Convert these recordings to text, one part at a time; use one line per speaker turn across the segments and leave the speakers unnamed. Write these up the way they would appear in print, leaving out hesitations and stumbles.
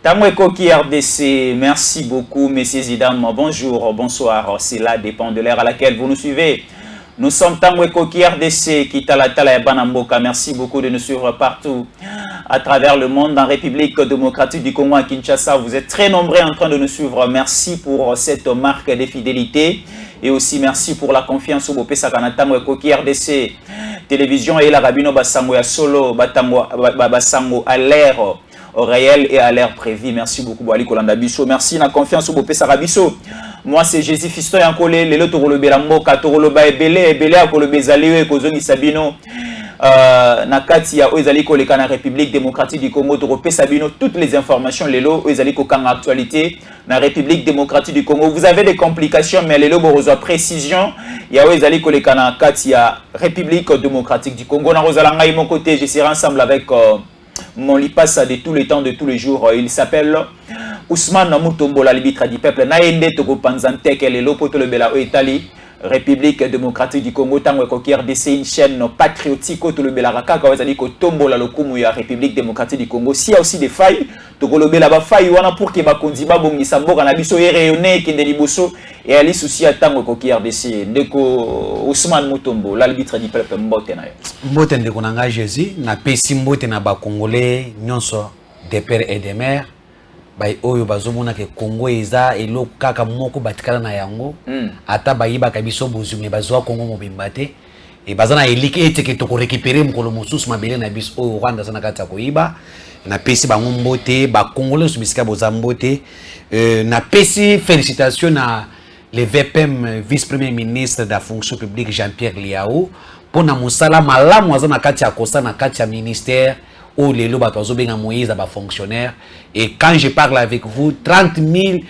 Tamweko qui RDC, merci beaucoup, messieurs et dames. Bonjour, bonsoir. Cela dépend de l'heure à laquelle vous nous suivez. Nous sommes Tamweko qui RDC, qui Talatala et Banamboka. Merci beaucoup de nous suivre partout à travers le monde, en République démocratique du Congo, à Kinshasa. Vous êtes très nombreux en train de nous suivre. Merci pour cette marque de fidélité. Et aussi merci pour la confiance au Bopesa Tamweko qui RDC. Télévision et la Rabino Basango ya Solo, Basango à l'air. Au réel et à l'air prévu. Merci beaucoup, Boali Kolanda Bisso. Merci, la confiance au Bopé Sarabisso. Moi, c'est Jésus Fiston et Ankole, le Torolo Belamboka, Torolo Baebele, Ebele, Akolo Bezaleo, Kozongi Sabino, Nakatia, Oezaliko, le Kana République démocratique du Congo, Toropé Sabino, toutes les informations, Lelo, Oezaliko Kanga Actualité, la République démocratique du Congo. Vous avez des complications, mais Lelo Borozo précision. Il y a Oezaliko, le Kana Katia, République démocratique du Congo. Na Rosalanga, mon côté, je serai ensemble avec. Mon lipasse de tous les temps, de tous les jours. Il s'appelle Ousmane Mutombo, l'arbitre du peuple. Naende Togo Panzante, qui est l'Opoto le Bela Italie, République démocratique du Congo, Tango RDC, une chaîne patriotique, tout le Bela Raka, quand vous avez dit que Tombo la Lokumu, la République démocratique du Congo. S'il y a aussi des failles, Togo le Bela faille, wana pour que Bakondiba Bongi Sambo, Kanabiso Rayonné, Kendeli Bosso, et Ali Souci à Tango RDC, Ndeko Ousmane Mutombo, l'arbitre du peuple Mbotena.
Mboten de Konanga Jésus, na pesi mbote na ba Congolais, nyonso des pères et des mères. Bay oyo bazomona ke Congo eza elo kaka moko batikala na yango ata bayiba kabiso bozume bazwa Congo mobimba te e bazana elike eteke to ko récupérer mkolo mosusu mabele na biso oyo Rwanda sana kata koyiba na pesi bango mbote ba Congolais subisika bozambote na pesi félicitations na le VPM vice-premier ministre de la fonction publique Jean-Pierre Liao pour na musala malamu azana kati ya kosa na kati ya ministère ou les lobes à Moïse à fonctionnaire. Et quand je parle avec vous, 30 000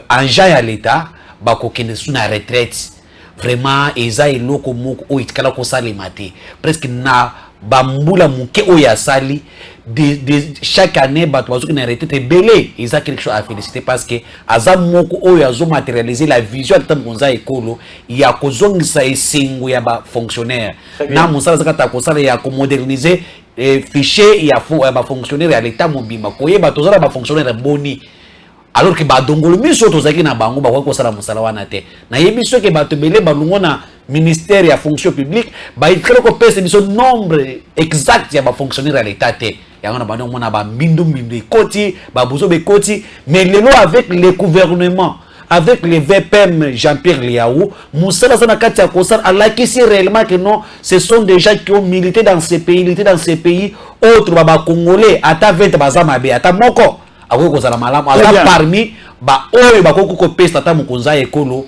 engins à l'État, qui sont en retraite. Vraiment, ils ont loko moko o itkala ko sali mate. Presque na bambula muke o ya sali de chaque année bato bazo na retraite belé. Ils ont quelque chose à féliciter parce que azam moko o ya zo matérialiser la vision de tangonza ekolo ya kozongisa esingo ya ba fonctionnaire. Na musala zakata ko sala ya ko moderniser fichier il y a fonctionnaire à l'état mobile koye bato zala ba fonctionnaire boni alors que ba dongolo miso to zaki na bango ba ko sala musala wana te na yebiso ke bato belé balungo na ministère ya fonction publique ba ikrelo ko pese biso nombre exact ya ba fonctionnaire à l'état te ya ngona bano mona ba mbindu koti ba buzo be koti mais lelo avec le gouvernement avec le VPM Jean-Pierre Liao, Moussa Sanakati Akosar a l'acquis réellement que non, ce sont des gens qui ont milité dans ces pays, autres baba congolais, ata 20 bazamabe, ata moko, ako kozala malamu, ata parmi ba oyo bakoko ko pesta ata mukonza ekolo,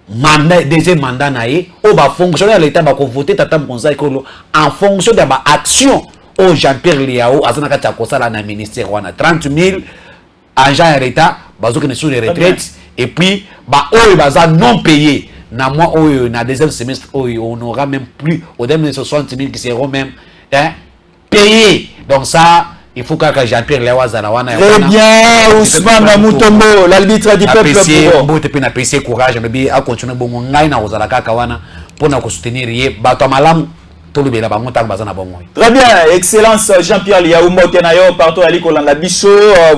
mandat deuxième mandat nae, o ba fonctionnaire l'état ba ko voter tata mukonza ekolo en fonction de ba action au Jean-Pierre Liao, azanakati Akosar na ministère wana 30 000 agents à l'État, bazo qui sont les retraites et puis bah eux baza non payés. Na moi na deuxième semestre on aura même plus au dernier 60 000 qui seront même payés. Donc ça il faut que Jean-Pierre Lewaza la wana.
Très bien Ousmane Mutombo, l'arbitre du peuple pour
mbote pe na PC courage mais à continuer bon ngai na ozala kaka wana pour na ko soutenir ye bato malamu.
Très bien, excellence Jean-Pierre Liao Motenayo, partout à l'Ikolanda Bisso,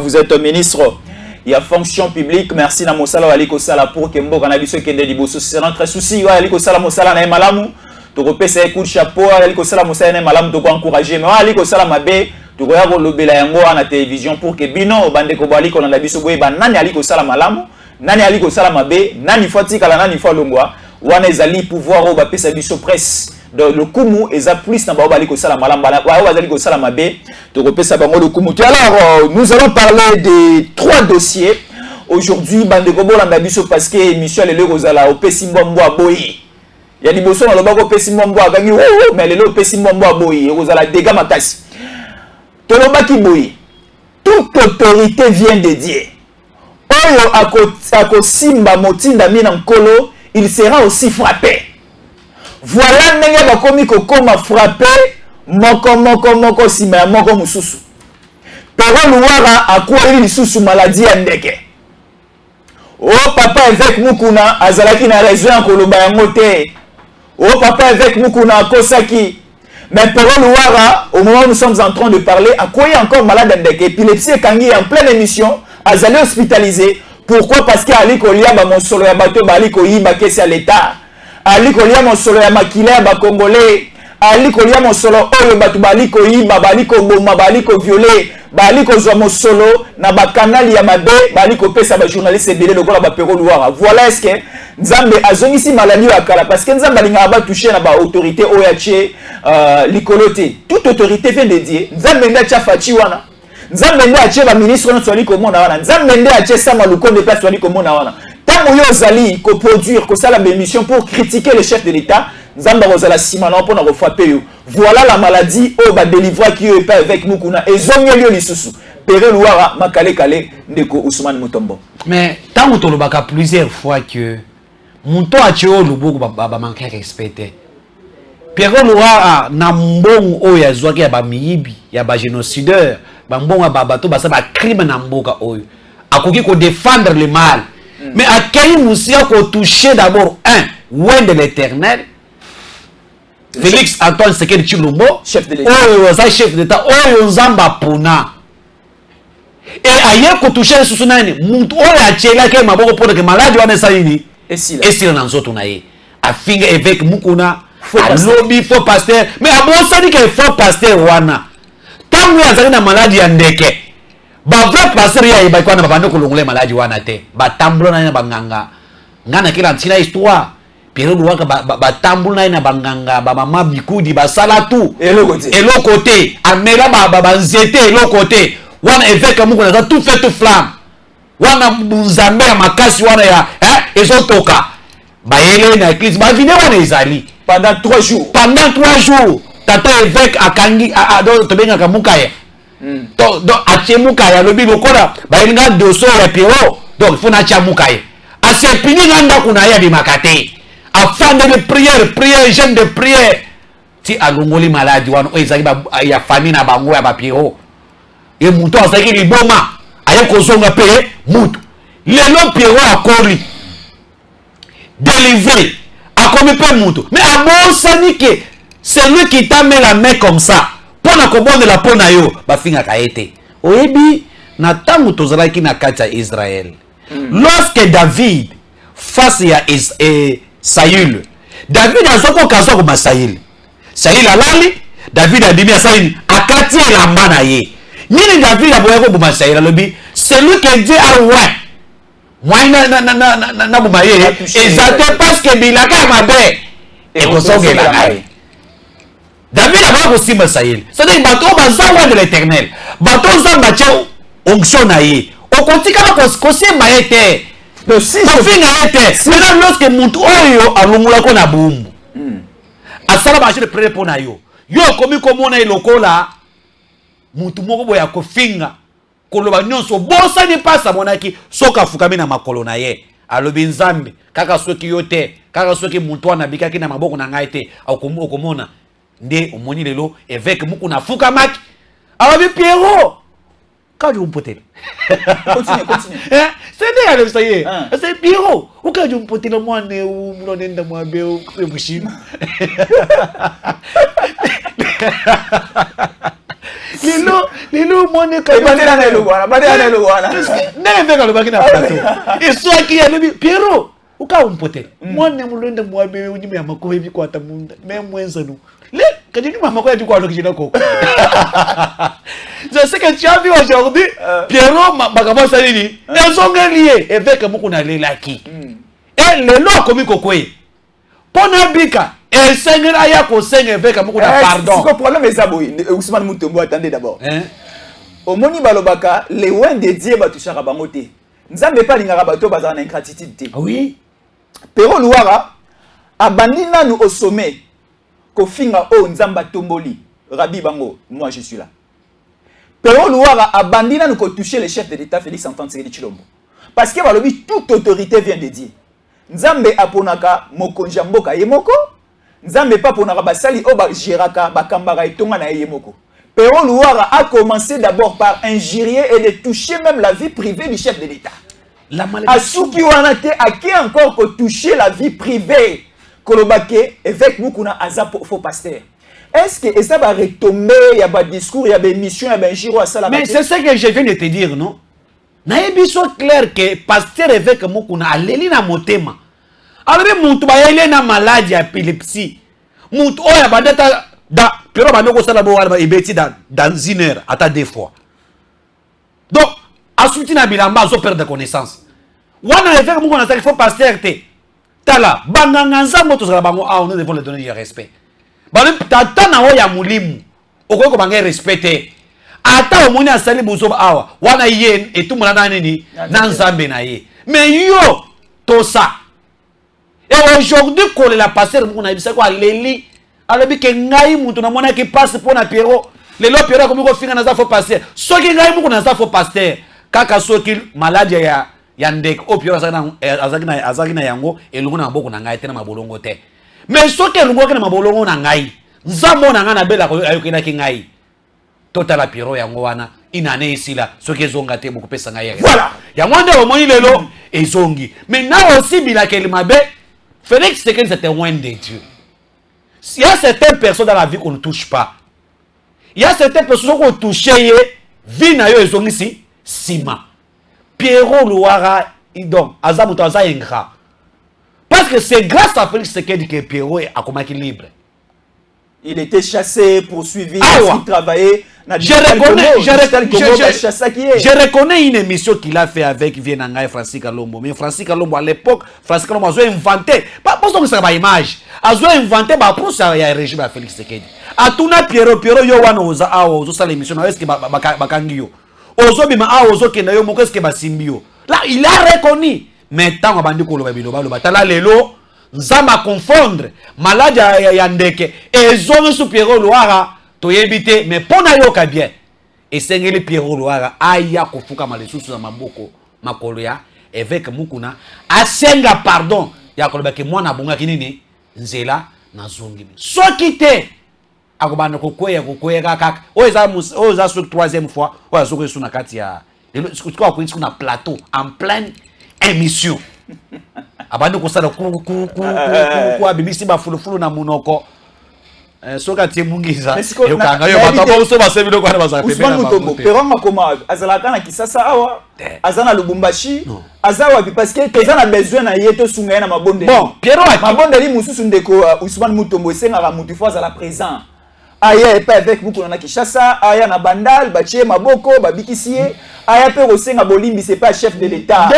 vous êtes ministre, il y a fonction publique, merci na Mosala Aliko Sala pour que Mbo Kanabiso Kende Liboso, c'est notre souci, Aliko Sala Mosala na Malamu, tu repèses un coup de chapeau, Aliko Sala Mosala na Malamu, tu encourager, mais Aliko Sala Mabe, tu regardes le Belayango à la télévision pour que Bino, Bande Kobali Kolanda Bisso, Nani Aliko Sala Malamu, Nani Aliko Sala Mabe, Nani Fatika, Nani Falongwa, Wana Ezali pouvoir au Bapesa Bisso presse. Donc le Kumu est plus dans Baobali que Salam Malamba, Wazali que Salamabe, de repérer le Kumu. Alors, nous allons parler de 3 dossiers. Aujourd'hui, Bandekobo Landabiso parce que Michel et le Rosala au Pessimbo à Boyi. Il y a des bossons dans le bago Pessimbo à Gangi, mais le Pessimbo à Boyi, Rosala dégâts matas. Tolobaki Boyi, toute autorité vient de Dieu. Oyo ako Simba Motinda Minankolo, il sera aussi frappé. Voilà ndenge bakomi kokoma frappé moko sima moko mususu. Pero luwara akweli lisusu maladie ya ndeke. Oh papa avec mukuna azalaki na raison koloba yango te. Oh papa avec mukuna akosaki. Mais Péro Louara, au moment où nous sommes en train de parler, à quoi il est encore malade d'épilepsie et Kangi est en pleine émission, Azali hospitalisé. Pourquoi? Parce qu'Ali Kolia, mon solo ya bateau, Ali Koyiba, c'est à l'État. Ali Kolia, mon solo ya makile, Congolais. Ali Kolia, mon solo, Oyo, Batou, Bali Koyiba, Bali Koboma, Bali Ko violé, Bali Ko mon solo, na ba canal Yamabe, Bali Ko pesa ba journaliste belé le gola ba Péro Louara. Voilà est-ce que Nzambe azongi si maladie wa kala parce que Nzambe linga ba toucher na ba autorité Oyache likoloté. Toute autorité vient de Dieu. Nzambe nda cha fachi wana. Nzambe nda ache ba ministre na swali ko mona wana. Nzambe nda ache sama luko de place swali ko mona wana. Tant yo zali ko produire ko sala émission pour critiquer le chef de l'État. Nzambe rozala simana pour na refrapper yo. Voilà la maladie au ba délivrer qui est pas avec nous kuna ezongi yo lisusu. Péro Louara makale kale ndeko Ousmane Mutombo.
Mais tant que tu plusieurs fois que mon temps a tué le bout ba manquer respecté. Péro Louara na mbongo oya zwaki ya ba miyibi ya ba génocideur ba mbongo ba bato ba sa ba crime na mboka oyo. Akoki ko défendre le mal. Mais à quel moussia ko toucher d'abord un loin de l'Éternel. Félix Antoine Sekedi Chilombo,
chef de l'État.
Oh, chef d'État. Oh, Zamba Pona. Et ailleurs qu'on touche les sous-nani, muntu oya chela ke maboko pour que malade wana salini. Et si là dans autres naïe. A finger avec mukuna. A lobby faux pasteur. Mais à bon ça dit que faux pasteur wana. Tant que azali na malade ya ndeke. Ba vrai pasteur ya iba kwa na babando kolongole malade wana te. Ba tamblo na banganga. Ngana kila ntina histoire. Péro Louara ba tamblo na banganga, ba mama bikudi ba sala tout. Et l'autre côté, amela ba nzete et l'autre côté. Wana évêque amuko na tout fait tout flamme. Wana muzambe ya makasi wana ya ezotoka. Ba yele na église ba vine wana ezali
pendant 3 jours.
Pendant 3 jours, tata évêque akangi do tobenga kamukaya. Do achemukaya lobi lokola ba yelinga doso ya Péro. Donc faut na chamukaya. Asepini nganda kuna ya bimakate. Afin de prière, jeûne de prière. Si alongoli maladie wana ezali ba ya famille na bango ya ba Péro. Et muto azaki liboma aye kozonga pe mutu lelo Péro akori délivré akomi pe mutu mais abosani que celui qui t'a mis la main comme ça pour na kobonde la pona yo ba finga kaete oyebi na tangu tozalaki na kati ya Israël lorsque David face ya Saül David azoko kazoko ma Saül alali David adimi Saül akati la mana ye. Nini David a boyako buma Saïla lobi, celui que Dieu a oué. Moi na buma ye, exactement parce que bilaka mabe et kosonge la ngai. David a boyako simba Saïla. C'est-à-dire bato bazawa de l'Éternel. Bato zamba tche onction na ye. Okotika ko simba ete. Le si finga ete. Maintenant lorsque mutu oyo alungula ko na bumbu. Asala marché de prière pour na yo. Yo komi komona ilokola mutu moko boya kofinga koloba nyonso bosa ni pasa monaki soka fukami na makolo na ye alobi Nzambe kaka soki yote kaka soki mutu ana bikaki na maboko na ngai te okomona nde omoni lelo évêque muku na fukamaki alobi Péro kaji umpotela
continue
c'est dire ça y est c'est Péro ukaji umpotela mwane umlonenda mwabe umushima Lilo mone ka
badela na lo wana
nene veka lo bakina plateau et soit qui a le Péro uka umpote mone mulonde mwabe unyime ya makowe bi kwata munda me mwenza no le kadini mama ko ya dikwa lo kishina ko je sais que tu as vu aujourd'hui Péro bakaba salini ezonga lié évêque mukuna lelaki et le lo komi kokwe pona bika et Seigneur ya ko Seigneur évêque mukuna pardon.
C'est quoi problème est ça boy Ousmane Mutombo attendez d'abord. Au moni balobaka les loin de Dieu ba touchaka bango te. Nzambe pa lingaka bato bazana na ingratitude te.
Oui.
Péro Louara abandi nanu au sommet ko finga o Nzamba tomboli Rabbi bango moi je suis là. Péro Louara abandi nanu ko toucher le chef de l'État Félix Antoine Sekedi Chilombo. Parce que balobi toute autorité vient de Dieu. Nzambe aponaka mokonja mboka yemoko. Nzambe pa ponaka basali o ba géraka ba kambara etonga na yemoko. Péro Louara a commencé d'abord par injurier et de toucher même la vie privée du chef de l'État.
La malédiction.
Asuki wanate a qui encore que toucher la vie privée. Kolobake évêque Mukuna Aza faux pasteur. est-ce que ça va retomber, il y a des discours, il y a des missions, il y a des giro à ça là?
Mais c'est ce que je viens de te dire, non? Nayebi so clair que pasteur évêque mukuna aleli na motema. Alors muntu ba yele na maladie à épilepsie. Muntu oya badata da pero bandoko sala bo wala ibeti dans une heure ata deux fois. Donc asuti na bilamba zo perdre connaissance. Wana évêque mukuna ça il faut pasteur te. Tala banganga nzambo to sala bango ah on devons le donner du respect. Bale tata na oya mulimu. Okoyeko bangé respecter. Ata omoni asali buzoba awa wana yen etumuna na nini na nzambe na ye mais yo to ça et aujourd'hui quand la pasteur mukuna ibisa ko aleli alobi ke ngai mutu na mona ki passe pour na Pierrot lelo Pierrot ko miko finga na za fo pasteur soki ngai mukuna za fo pasteur kaka soki maladie ya ndek o Pierrot azaki na yango elungu na maboko na ngai tena mabolongo te mais soki elungu na mabolongo na ngai nzambo na ngai na bela ko ayokina ki ngai Total Pierrot yango wana inane isila soki ezonga te beaucoup pesa nga yere. Voilà. Yango nde omoni lelo ezongi. Mais na aussi bilakeli mabe Félix Tshisekedi c'est un loin de Dieu. Il y a certaines personnes dans la vie qu'on ne touche pas. Il y a certaines personnes qu'on touche ye vie na yo ezongi si sima. Pierrot Louara donc azamuto azayengra. Parce que c'est grâce à Félix Tshisekedi que Pierrot a combattu libre.
Il était chassé, poursuivi, il travaillait.
Je reconnais une émission qu'il a fait avec Vienanga et Francis Kalombo. Mais Francis Kalombo, à l'époque, Francis Kalombo a inventé. Pas pour ça que c'est une image. A inventé pour ça il y a un régime à Félix Tshisekedi. A tout na Pierrot yo wana oza awa ozo sala émission na est-ce que bakangi yo. Ozo bima awa ozo kenda yo moko est-ce que basimbi yo. Là, il a reconnu. Mais tant on bandi ko loba biloba loba tala lelo nzama confondre maladie ya ndeke ezongi su Pierrot Louara to yebite mais pona yoka bien esengeli Pierrot Louara aya kofuka malesusu na maboko makolo ya évêque mukuna asenga pardon ya koloba ke mwana bonga kinini nzela na zongi soki te akobana kokweya kaka oza sur troisième fois oza sur sur na kati ya kwa ko na plateau en pleine émission abandi kosala ku abimisi ba fulufulu na munoko soka tie mungiza yokanga yo batabo so basebilo kwa bazaka
pembena Mutombo peronga koma azalaka na Kisasa awa azana Lubumbashi azawa parce que tozana besoin na yeto sunga na mabonde
bon Pierrot
mabonde li mususu ndeko Ousmane Mutombo esenga mutu fois à la présent aya pas avec beaucoup na Kinshasa aya na Bandal bachie maboko babikisie aya pe rosenga bolimbi c'est pas chef de l'état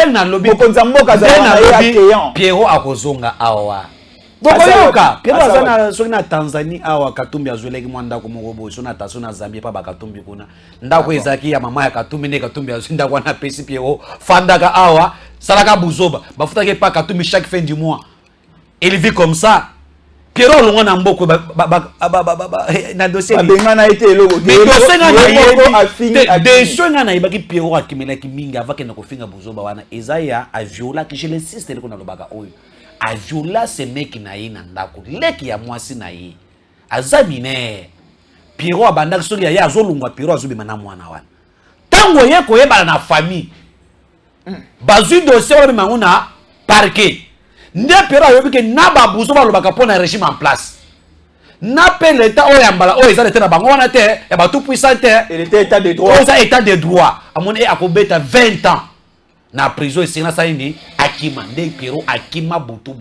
bokonza mboka za
Pierrot akozonga awa bokoyoka Pierrot azana soki na Tanzanie awa Katumbi azweleki mwanda ko moko so na taso na Zambie pa Katumbi kuna ndako ezaki ya mama ya Katumbi ne Katumbi azinda kwa na pesi Pierrot fandaka awa salaka buzoba bafutaki pa Katumbi chaque fin du mois il vit comme ça Pierrot longa na mboko na dossier
bengana été logo
de songa na ibaki Pierrot akimelaki mingi avake na kofinga buzoba wana ezaya a viola que je l'insiste le kona lobaka oyo a viola ce mec na ina ndako leki ya mwasi na yi azamine Pierrot abandaki soki ya azolungwa Pierrot azobima na mwana wana tango ye koyebana na famille bazui dossier wana manguna parquet nde Pierrot ayobi ke na babuzo balobaka pona régime en place na pe l'état oyambala o eza l'état na bango wana te ya ba tout puissant te
il était état de droit
ça état de droit amoni akobeta 20 ans na prison esina sa ini akima nde Pierrot akima butu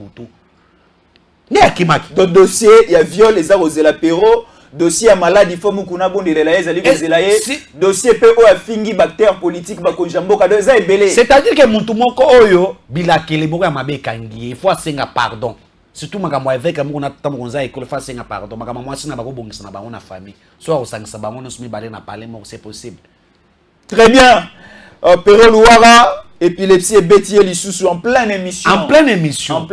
ne akima
do dossier ya viol les arosela Pierrot dossier ya maladie faut mukuna bondelela ezali kozela ye dossier pe o afingi bactère politique ba konjamboka do eza ebele
c'est-à-dire que muntu moko oyo bilakele moko ya mabe kangi il faut asenga pardon surtout makambo avec mukuna tamonza école faut asenga pardon makambo mwasi na bako bongisa na bango na famille soit osangisa bango no sumi balé na parler moko c'est possible
très bien Pierrot Louara épilepsie et bétier lisusu en pleine émission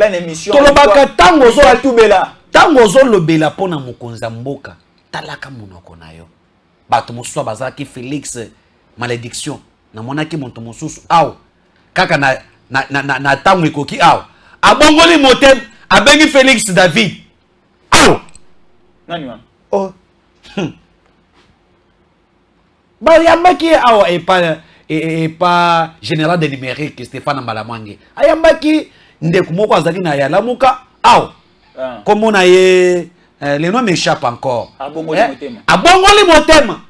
tolobaka tango zo atubela
tango zo lobela pona mokonza mboka talaka monoko na yo bato mosusu bazaki Félix malédiction na monaki monto mosusu aw kaka na tango ekoki aw abongoli motem abengi Félix David aw
nani wana
ba yambaki aw et pas général de numérique Stéphane Mbalamange ayambaki ndeko moko azaki na yalamuka aw comme on a le nom m'échappe encore.
Abongoli Motema.
Abongoli Motema.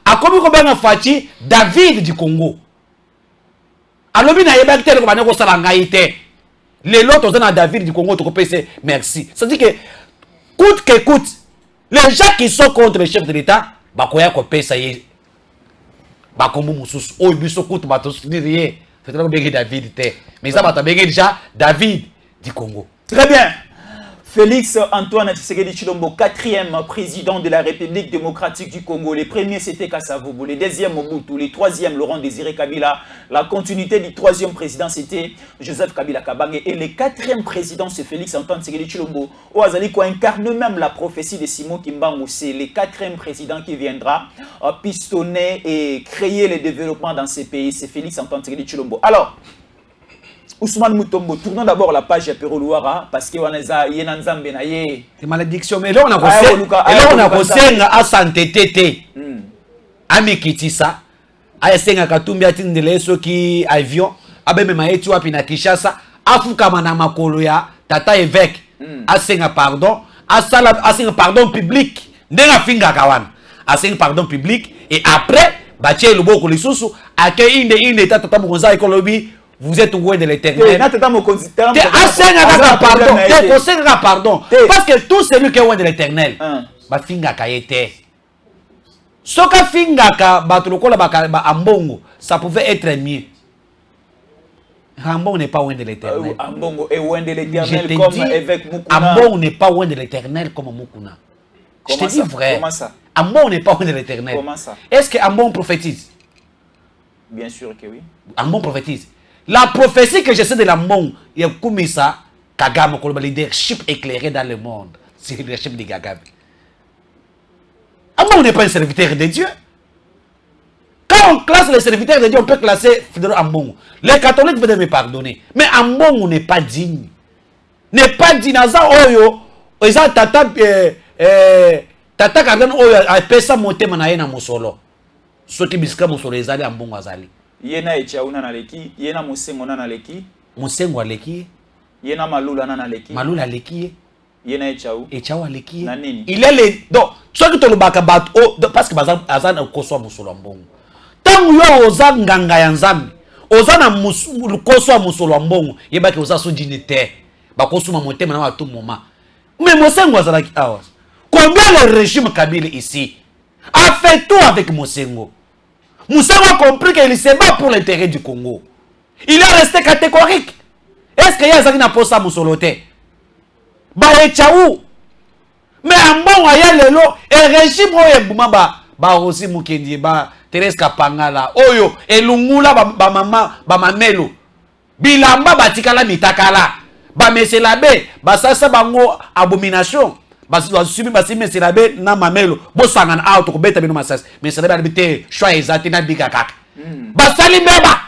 Akomi kobenga Fachi David du Congo. Alobi na yebak tel ko bana ko sala ngai te. Les lots dans David du Congo, tu peux merci. Ça dit que, coûte que coûte, les gens qui sont contre le chef de l'État, bakoya ko pesa ye. Bakombo mususu, oh biso coûte batos ni rien. C'est là que David te. Mais ça va t'abeguer déjà David du Congo.
Très bien. Félix Antoine Tshisekedi Tshilombo, 4e président de la République démocratique du Congo. Les premiers, c'était Kassavobo. Les deuxièmes, Mobutu. Les troisièmes, Laurent Désiré Kabila. La continuité du troisième président, c'était Joseph Kabila Kabange. Et le 4e président, c'est Félix Antoine Tshisekedi Tshilombo. Oazali ko incarne même la prophétie de Simon Kimbangu. C'est le 4e président qui viendra pistonner et créer le développement dans ces pays. C'est Félix Antoine Tshisekedi Tshilombo. Alors, Ousmane Mutombo, tournons d'abord la page à Pero Louara parce que
c'est malédiction. Mais là, on a conseillé à santé tété. Amikitisa, à Senga Katumbi Atindele, ceux qui avion, Abeme Maïtu Apina Kishasa, Afuka Manama Koloya, Tata évêque, à Senga pardon, à Senga pardon public, Nenga Finga Kawan, à Senga pardon public, et après, Baché Lubo Kolisusu, à Keinde, Tata Mouza et Kolobi. Vous êtes loin de l'éternel. Pardon. Parce que tout celui qui est loin de l'éternel, ça pouvait être mieux. Ambon n'est pas loin de l'éternel.
Ambon est loin de l'éternel comme évêque Mukuna.
Ambon n'est pas loin de l'éternel comme Mukuna. Je te dis vrai.
Comment ça?
Ambon n'est pas loin de l'éternel.
Comment ça?
Est-ce que Ambon prophétise?
Bien sûr que oui.
Ambon prophétise. La prophétie que je sais de la monde, il y a comme ça, Kagame, le leadership éclairé dans le monde. C'est le leadership de Kagame. Ambon n'est pas un serviteur de Dieu. Quand on classe les serviteurs de Dieu, on peut classer Ambon. Les catholiques peuvent me pardonner. Mais Ambon n'est pas digne. N'est pas digne. Oyo, tata Kagame Oyo a pesa monter manaïna musolo. Ce qui bisca musolo, ils allaient Ambon azali.
Yena echauna na leki, yena musengo na leki.
Musengo aleki.
Yena malula na leki.
Malula leki.
Yena echau.
Echau aleki.
Na nini?
Il est les donc ceux qui te le bakabat parce que bazan koso musolo mbongo. Tangu yo oza nganga ya nzambi, oza na koso musolo mbongo, yebaki oza so dinité. Bakosuma motema na watu moma. Mais musengo azalaki awas. Combien le régime Kabila ici a fait tout avec Musengo? Moussa a compris qu'il se bat pour l'intérêt du Congo. Il est resté catégorique. Est-ce qu'il y a un poste à Moussolote? Bah, et tchaou. Mais en bon, il y a le lot. Et régime, bah, aussi Moukendi, bah, Thérèse Kapangala, Oyo, et Lungula, bah, maman, bah, mamelo. Bilamba, bah, tikala, mitakala. Bah, mais c'est la baie. Bah, ça, bango, abomination. Basubi basime selabe na mamelo bosangana auto ko beta bino masas mais selabe albité choix exact na bika kaka basali meba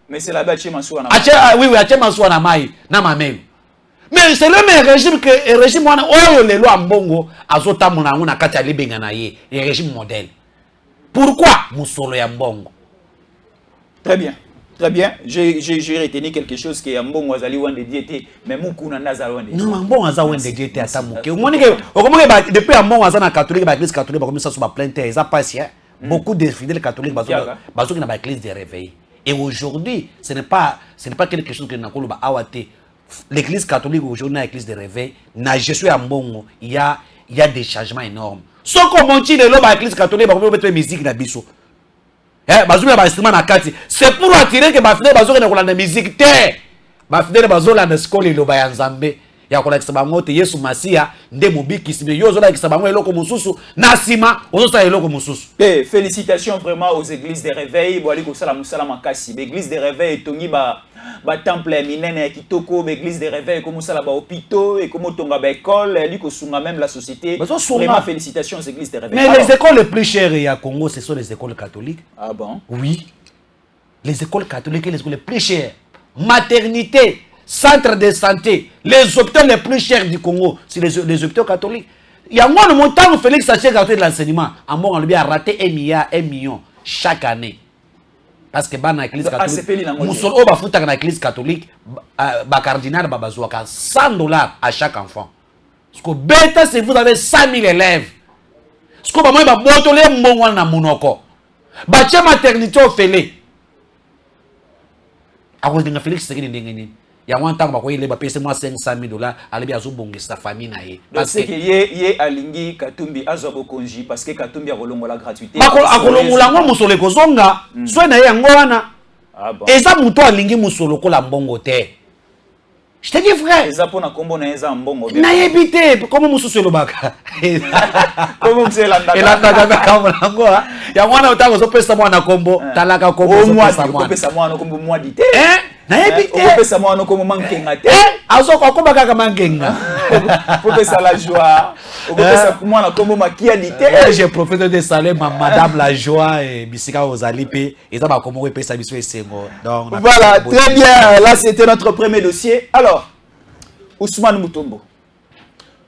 mais selabe ache masuwa na
oui ache masuwa na mai na mamelo mais c'est le même régime que régime wana oyo lelo ambongo azotamuna nguna kati ya libenga na ye régime modèle. Pourquoi musolo ya mbongo?
Très bien. Très bien, j'ai retenu quelque chose qui est un bon Wazali Wande Diété, mais Mukuna Nazar Wande.
Non, un bon Wazali Wande Diété à Tamuke. Depuis un bon Wazali catholique, l'église catholique, comme ça, sur ma plainte, ils ont passé. Beaucoup de fidèles catholiques, qui n'ont pas l'église de réveil. Et aujourd'hui, ce n'est pas quelque chose que nous avons awate. L'église catholique, aujourd'hui, l'église de réveil, je suis un bon, il y a des changements énormes. Sauf qu'on monte l'église catholique, on peut mettre musique dans biso. C'est pour attirer que Bafidèle bazo na la musique te. Bafidèle bazo la skole lo ba nzambe. Ya kola kisabango te Yesu Masia nde mobiki sime yo zo la kisabango eloko mususu na sima ozo sa eloko mususu.
Félicitations vraiment aux églises de réveil. Boali ko sala musala makasi. L'église de réveil tongi ba temple minene kitoko, l'église de réveil comme ça là ba hôpitaux et comme tonga ba école, li ko sunga même la société. Vraiment félicitations aux églises de réveil.
Mais alors, les écoles les plus chères à Congo, ce sont les écoles catholiques.
Ah bon?
Oui. Les écoles catholiques et les écoles les plus chères. Maternité, centre de santé, les hôpitaux les plus chers du Congo, c'est les hôpitaux catholiques. Il y a moins de montant où Félix Saché a de l'enseignement. En bon, on lui a raté 1 million chaque année. Parce que dans l'église catholique, Moussol Oba Fouta dans l'église catholique, le cardinal Babazouaka, $100 à chaque enfant. Parce que bêta, si vous avez 100 000 élèves, ce que vous avez dit, vous avez monoko. Bacha maternité au félé. À cause de Félix, c'est qu'il y a un temps où il a payé moi 500 000 $, il a besoin de sa famille.
Parce que y a Alingi Katumbi Azobo Konji, parce que Katumbi a volé la gratuité.
A Kolongola, Moussole Kozonga, soit na Yangoana. Et ça, Mouto Alingi Moussolo la Mbongote. Je te dis, frère.
Et ça, pour na combo na eza mbongo.
Na yebité, comment Moussolo Baka?
Comment c'est la
et la Nagaba Kamonango, il y a un autre qui peut savoir na combo, Talaka combo,
peut savoir na combo moi dit.
Na yebité.
Peut savoir na combo mankenga te.
Azo ko ko baka mankenga.
Peut ça la joie. Peut ça moi na combo makia dit.
J'ai profité de saluer madame la joie et bisika ozalipe et ça ba comment peut ça biso esengo. Donc
voilà, très bien. Là c'était notre premier dossier. Alors Ousmane Mutombo.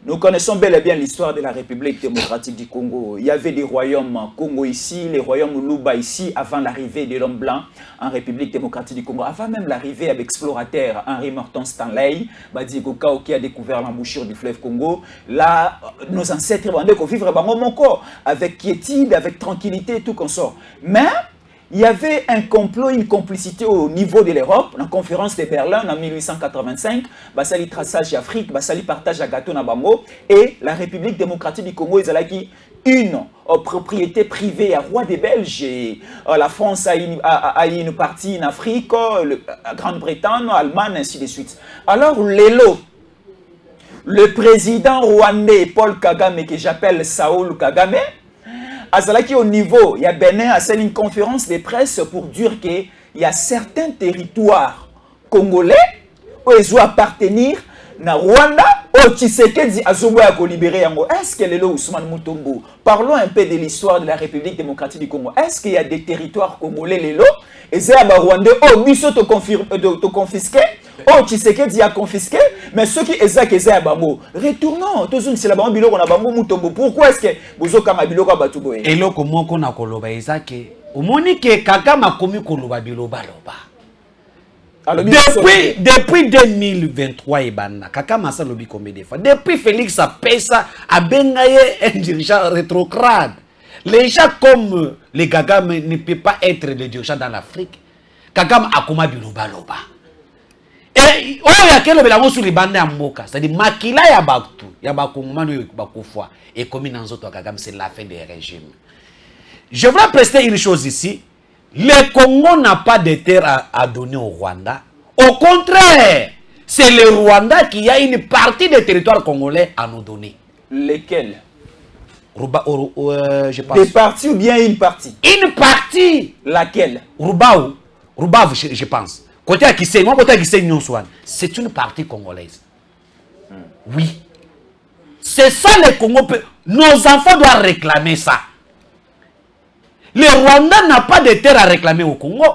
Nous connaissons bel et bien l'histoire de la République démocratique du Congo. Il y avait des royaumes Congo ici, les royaumes Luba ici, avant l'arrivée de l'homme blanc en République démocratique du Congo. Avant même l'arrivée avec l'explorateur Henry Morton Stanley, Badi Gokao qui a découvert l'embouchure du fleuve Congo. Là, nos ancêtres vont vivre avec quiétude, avec tranquillité et tout consort. Mais il y avait un complot, une complicité au niveau de l'Europe. La conférence de Berlin en 1885, Bassali traçage Afrique, Bassali partage à gâteau Nabango et la République démocratique du Congo, ils ont une propriété privée à Roi des Belges. Et, la France a une partie en Afrique, la Grande-Bretagne, l'Allemagne, ainsi de suite. Alors, Lelo, le président rwandais Paul Kagame, que j'appelle Saoul Kagame, Azalaki au niveau, il y a Bénin à une conférence de presse pour dire qu'il y a certains territoires congolais où ils doivent appartenir à Rwanda, au Tshisekedi Azoboya ko libérer yango. Est-ce que le Ousmane Mutombo, parlons un peu de l'histoire de la République démocratique du Congo. Est-ce qu'il y a des territoires congolais lelo et c'est à Rwanda oh biso te confisqué, oh Tshisekedi a confisqué, mais ceux qui ezak à bango retournons tous c'est la bango biloko na bango Mutombo. Pourquoi est-ce que bozoka mabiloko batuboye
et loko moko na koloba ezake omoni ke Kagame komi koloba biloba loba. Depuis 2023, Kagame a lobby combien de fois? Depuis Félix Apessa a bengaye un dirigeant rétrograde. Les gens comme les Kagame ne peuvent pas être des dirigeants dans l'Afrique. Kagame a koma biloba loba. Et oh ya kelo bela sur les bandes à Moka, c'est-à-dire makila ya baktu, ya bakongomano bakufwa et comme dans autres Kagame c'est la fin des régimes. Je voudrais préciser une chose ici. Le Congo n'a pas de terre à donner au Rwanda. Au contraire, c'est le Rwanda qui a une partie des territoires congolais à nous donner.
Lesquels?
Je pense.
Des parties ou bien une partie?
Une partie.
Laquelle?
Rubaou, je pense. Côté à Kissé, moi côté à Kissé Nyonsouane, c'est une partie congolaise. Oui. C'est ça le Congo. Nos enfants doivent réclamer ça. Le Rwanda n'a pas de terre à réclamer au Congo.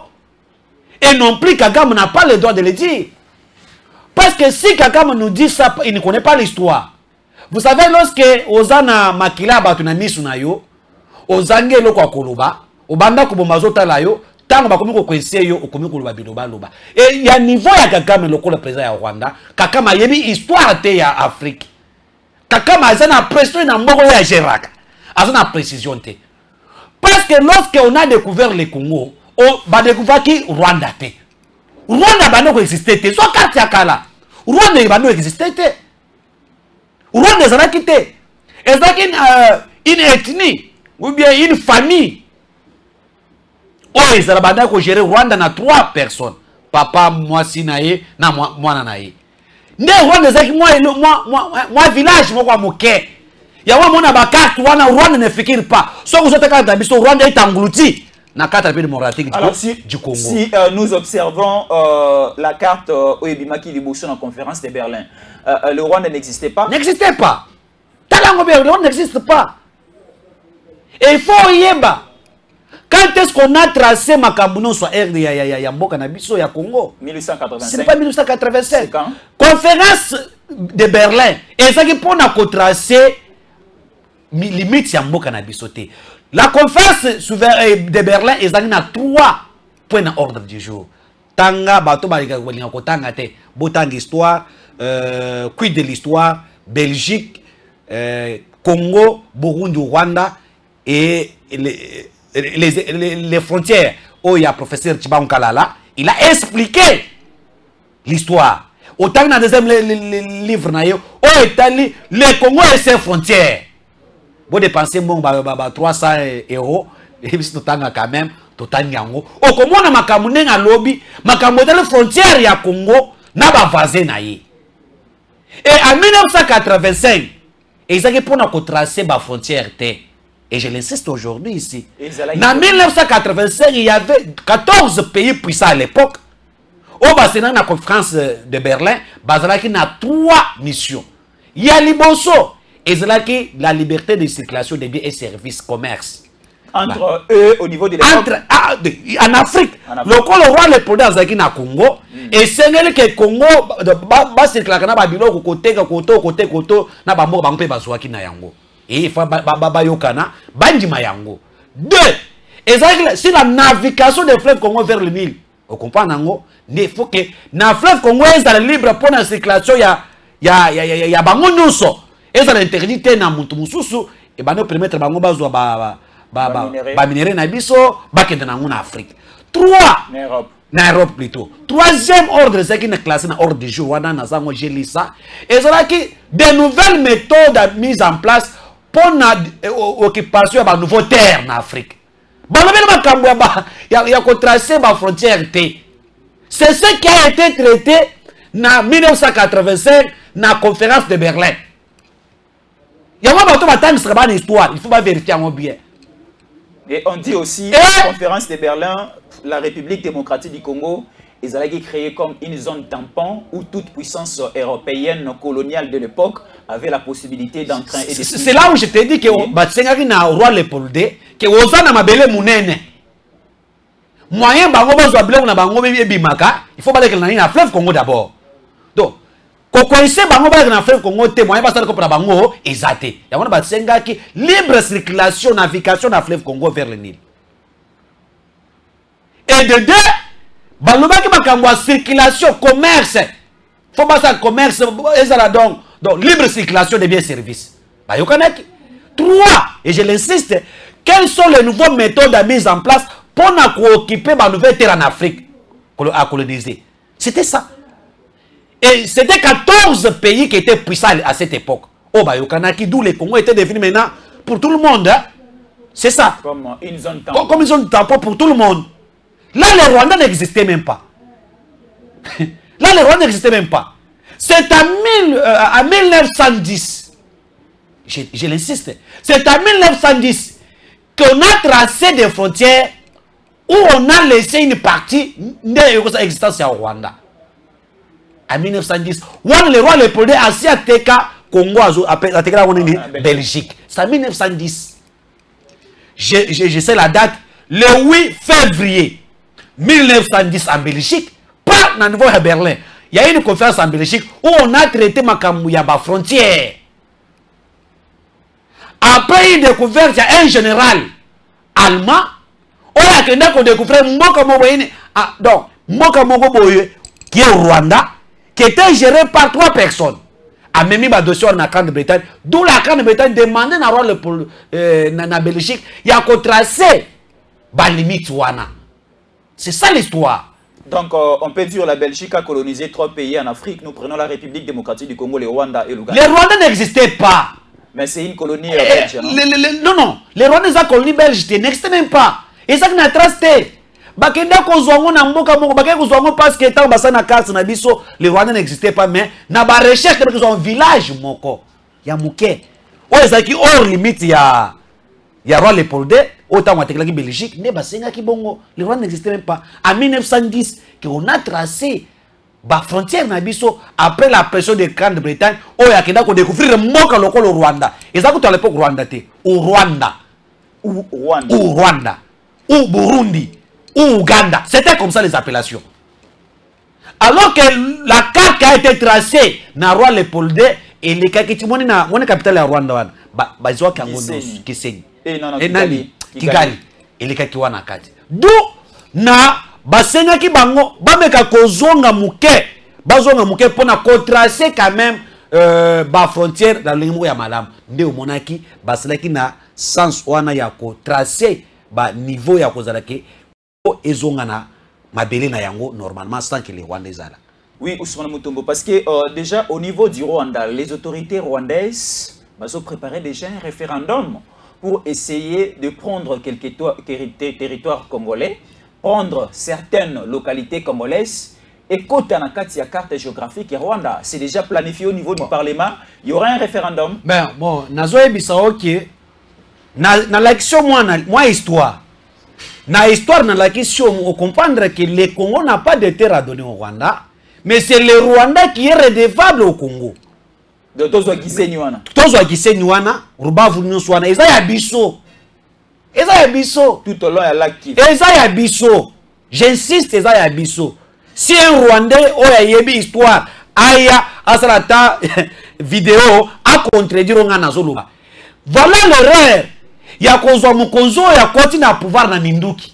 Et non plus Kagame n'a pas le droit de le dire. Parce que si Kagame nous dit ça, il ne connaît pas l'histoire. Vous savez, lorsque Ozana Makila Batuna Misunayo, Ozange Loko Koloba, Obanda Kubomazota Layo, Tango Bakomiko Kwenseyo, Okomiko Loba Biloba Loba. Et il y a un niveau à Kagame, le président à Rwanda, Kagame a une histoire de l'Afrique. Kagame a une pression dans le monde de Géraka. A une précision. Parce que lorsqu'on a découvert le Congo, on a découvert que Rwanda était. Rwanda n'a pas existé. Soit carte yakala. Rwanda n'a pas existé. Rwanda n'a pas quitté. Et une ethnie ou bien une famille. Oh, ils ont pas gérer Rwanda na 3 personnes. Papa, moi, Sinaye, na moi, Nanaye. Ne Rwanda zaki moi village moi moké. Il y a un carte Rwanda ne fikir pas. Soit vous êtes carte biso Rwanda est englouti na carte démocratique du Congo. Si
nous observons la carte Oyebimaki Liboso en conférence de Berlin, le Rwanda n'existait pas.
N'existait pas. Talango le Rwanda n'existe pas. Et il faut yeba. Quand est-ce qu'on a tracé Makambuno sur RD ya mboka na biso ya Congo?
1885.
C'est pas 1887.
Quand?
Conférence de Berlin. Et ça qui pour na tracer limite ya mboka na bisoté. La conférence de Berlin est à 3 points d'ordre du jour. Tanga bato balika ko tanga te. Botang histoire, quid de l'histoire, Belgique, Congo, Burundi, Rwanda et les frontières où il y a professeur Thiba Nkalala, il a expliqué l'histoire. Autant dans le deuxième livre, le Congo et ses frontières. Vous dépensez 300 €, et puis quand même, au Congo, on a makamune na lobby, makamune les frontières ya Congo, na ba voisin na ye. Et en 1985, ils ont pour tracer la frontière. Et je l'insiste aujourd'hui ici. En 1985, il y avait 14 pays puissants à l'époque. Au Bassin, la conférence de Berlin, il y a 3 missions. Il y a Liboso, et la liberté de circulation des biens et services, commerce.
Entre eux, au niveau de l'époque.
En Afrique, le roi le produit dans Congo, et c'est que Congo, circuler na babilo côté, na bambo bangpe bazwaki na yango. Et il faut bayokana, bandima yango. 2. Et si la navigation des fleuves Congo vers le Nil, vous comprenez nango, il faut que na fleuve Congo est libre pour la circulation ya bango nyuso. Et ça interdit na muntu mususu et ba no permettre bango bazwa ba minéraux na biso ba kende nango na Afrique. 3. Nairobi plutôt. 3e ordre, c'est qui est classé dans l'ordre du jour. J'ai lu ça. Et c'est là que de nouvelles méthodes mises en place pour l'occupation de nouveaux terres en Afrique. Il y a tracé ma frontière. C'est ce qui a été traité en 1985 dans la conférence de Berlin. Il y a une histoire, il faut vérifier bien.
Et on dit aussi, la conférence de Berlin, la République démocratique du Congo, ils allaient créer comme une zone tampon où toute puissance européenne coloniale de l'époque avait la possibilité d'entrer et de...
C'est là où je t'ai dit que Batsengari na roi Léopold que Ozana mabele munene. Moyen bango bazwa blé na bango bimaka, il faut pas que na fleuve Congo d'abord. Donc kokoise bango ba na fleuve Congo te moyen basala ko para bango ezate. Ya wana Batsengaki libre circulation navigation na fleuve Congo vers le Nil. Et de 2, balobaki makambo circulation commerce. Faut pas ça commerce ezala donc libre circulation des biens et services. Ba yokanaki. 3, et je l'insiste, quelles sont les nouvelles méthodes mises en place pour occuper ma nouvelle terre en Afrique à coloniser? C'était ça. Et c'était 14 pays qui étaient puissants à cette époque. Oh bah yokanaki, d'où les Congo étaient devenus maintenant pour tout le monde. Hein? C'est ça.
Comme une zone tampon.
Comme une zone tampon pour tout le monde. Là, le Rwanda n'existait même pas. Là, le Rwanda n'existait même pas. C'est à 1910, je l'insiste, c'est à 1910 qu'on a tracé des frontières où on a laissé une partie de l'existence au Rwanda. En 1910, le roi Léopold assis à Teka, Congo, à Belgique. C'est en 1910. Je sais la date, le 8 février 1910 en Belgique, pas dans le niveau à Berlin. Il y a eu une conférence en Belgique où on a traité ma frontière. Après une découverte, il y a un général allemand. On a découvert Mokamogoboye, qui est au Rwanda, qui était géré par 3 personnes. A même mis dossier en Grande-Bretagne, d'où la Grande-Bretagne demandait à roi la Belgique, il y a qu'on tracé la limite. C'est ça l'histoire.
Donc, on peut dire que la Belgique a colonisé 3 pays en Afrique. Nous prenons la République démocratique du Congo, le Rwanda et l'Ouganda.
Le Rwanda n'existait pas.
Mais c'est une colonie belge,
non? Non. Les Rwandais, la colonie belge n'existait même pas. Et ça qui n'a tracé. Bakenda kozwango na mboka moko bakenda kozwango parce que tant basa na carte na biso le Rwanda n'existait pas mais na ba recherche de un village moko ya muke o ezaki hors limite ya roi Léopold autant wa teklaki Belgique ne basenga ki bongo le Rwanda n'existait même pas en 1910 qu'on a tracé ba frontière na biso après la pression de Grande-Bretagne o ya kenda ko découvrir mboka lokolo Rwanda ezaki à l'époque Rwanda te au Rwanda ou Burundi ou Ouganda. C'était comme ça les appellations. Alors que la carte a été tracée dans le roi Léopold et les Kakitimonina, na mon capitale à Rwanda, Bazoa Kangono, Kisenyi, et Nali, Kigali, et les Kakiwana Kati. D'où na Basenga ki bango, Bameka Kozonga Mouke, Bazonga Mouke pour na tracer quand même ba frontière dans le ya malam nde monaki basalaki na sens wana ya ko tracer ba niveau ya ko zalaki o ezongana mabele na yango normalement sans que les Rwandais zala.
Oui, Ousmane Mutombo, parce que déjà au niveau du Rwanda, les autorités rwandaises ont préparé déjà un référendum pour essayer de prendre quelques territoires congolais, prendre certaines localités congolaises et côté à la carte géographique Rwanda. C'est déjà planifié au niveau du Parlement. Il y aura un référendum.
Ben, bon, nazoe bisao qui na l'action moi histoire. Na histoire na la question, on comprendre que le Congo n'a pas de terre à donner au Rwanda, mais c'est le Rwanda qui est redevable au Congo.
De Tozo Gisenywana.
Tozo Gisenywana, Rubavu Nyonswana, eza ya biso. Eza ya biso.
Tout au long ya lac Kivu.
Eza ya biso. J'insiste, eza ya biso. Si un Rwandais oya yebi histoire, aya asalata vidéo a contredire nga nazoluba. Voilà l'erreur. Ya kozwa mukonzo ya koti na pouvoir na Minduki.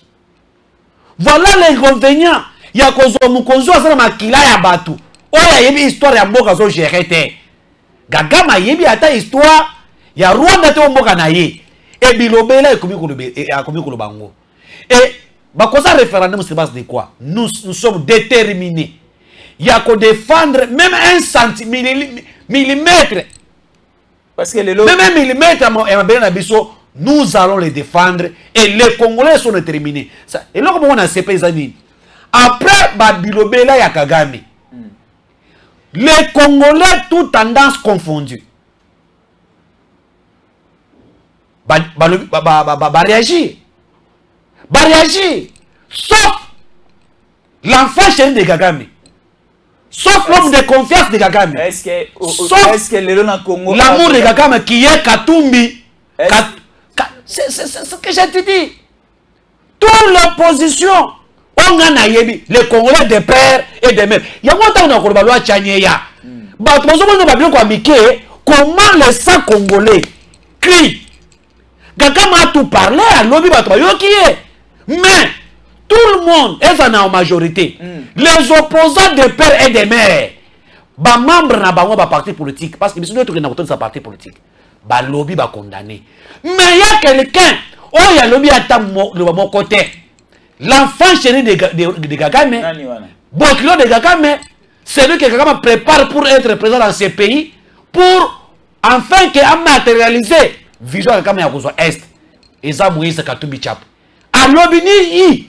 Voilà l'inconvénient. Ya kozwa mukonzo asala makila ya batu. Oya yebi histoire ya mboka zo gerete. Gagama yebi ata histoire ya Rwanda te mboka na ye. E bilobela ekomi kolobango. Et bakosa référendum se base de quoi? Nous sommes déterminés. Ya ko défendre même un millimètre.
Parce que
même un millimètre nous allons les défendre et les Congolais sont déterminés. Et là, comment on a ces pays. Après Babilobela ya Kagame, les Congolais, toutes tendances confondues, réagir. Sauf l'enfant chéri de Kagame. Sauf l'homme de confiance de Kagame.
Est-ce que
l'amour de Kagame qui est Katumbi. C'est ce que j'ai dit. Toute l'opposition, on a yebi les Congolais de père et de mère. Il y a longtemps qu'on a parlé de Tchanyaya. Comment les 100 Congolais crient? Kagame a tout parlé à l'objet de mais tout le monde est en majorité. Les opposants de père et de mère, ba membre na bango ba parti politique parce que nous sommes dans sa parti politique. Ba lobby ba condamné. Mais il y a quelqu'un, oh il y a lobby à mon côté. L'enfant chéri de Kagame, Bokilo de Kagame, c'est lui que Kagame prépare pour être présent dans ce pays pour enfin qu'il a matérialisé vision Kagame à cause est. Et ça Moïse Katumbi Chap. À lobby ni I,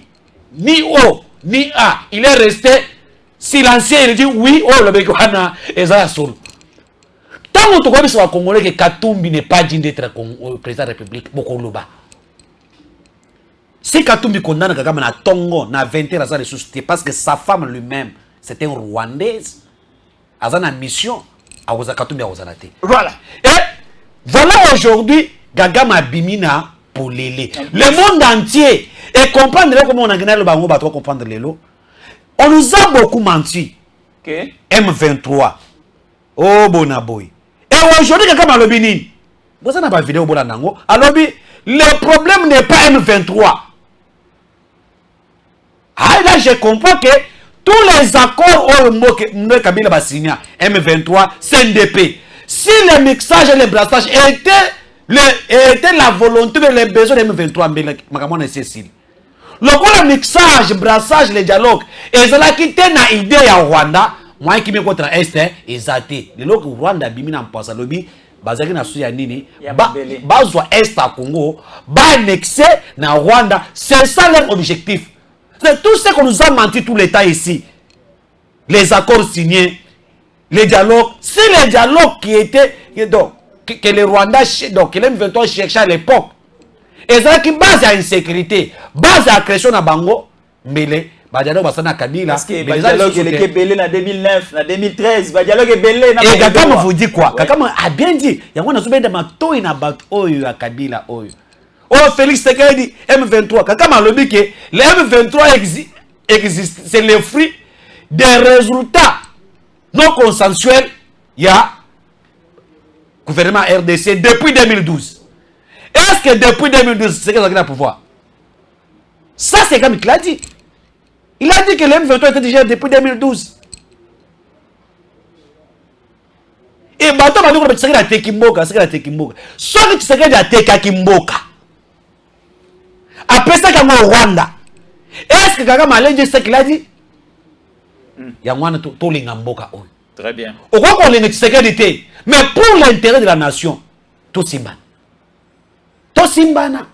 ni O, ni A, il est resté silencieux, il dit oui, oh le Bekwana et ça seul. Tant que tu vois Congolais que Katumbi n'est pas digne d'être président de la République, Bokoloba. Si Katumbi condamne Kagame na Tongo, na 20 ans, ça les suscite parce que sa femme lui-même, c'était une Rwandaise. Elle a une mission à Katumbi à Ozanate.
Voilà.
Et voilà aujourd'hui, Kagame Bimina pour l'élé. Le monde entier, et comprendre comment on a gagné le bango, va comprendre les lots. On nous a beaucoup menti.
Okay.
M23. Oh, bonaboy. Et aujourd'hui, Kagame a le Bénin. Vous n'avez pas vidéo au Nango. Alors, le problème n'est pas M23. Ah, là, je comprends que tous les accords au Kabila va signer, M23, CNDP, si le mixage et le brassage était la volonté de les besoins de M23, mais Cécile. Le mixage, brassage, le dialogue, et c'est là qui était une idée à Rwanda, moi qui me contre Est, exacté. Le Rwanda, Bimina, en passe à l'objet. Bazaki na suya nini bazwa est à Congo ba annexé na Rwanda, c'est ça leur objectif. C'est tout ce qu'on nous a menti tout le temps ici. Les accords signés, les dialogues, c'est les dialogues qui étaient donc que les Rwandais donc que les M23 cherchaient à l'époque. Et ça qui base à insécurité, base à agression na bango, mais les dialogue basana Kabila
parce que le dialogue il est belé en 2009, en 2013, le dialogue est belé na.
Et Kagame vous dit quoi? Kagame a bien dit, yango na soubenda matoi na bat oyo ya Kabila oyo. Oh Félix Tshisekedi M23, Kagame le dit que le M23 existe, c'est le fruit des résultats non consensuels ya gouvernement RDC depuis 2012. Est-ce que depuis 2012 c'est qu'ils ont le pouvoir? Ça c'est comme il l'a dit. Il a dit que le M23 était déjà depuis 2012. Et Et bato ba ndeko Tshisekedi ateki mboka, c'est la teki mboka. Soki Tshisekedi atekaki mboka. Après ça comme au Rwanda. Est-ce que Kagame allait dire ce qu'il a dit? Yangwana to linga mboka oyo.
Très bien.
Au quoi qu'on l'ait Tshisekedi, mais pour l'intérêt de la nation, tout simbana. Tout simbana.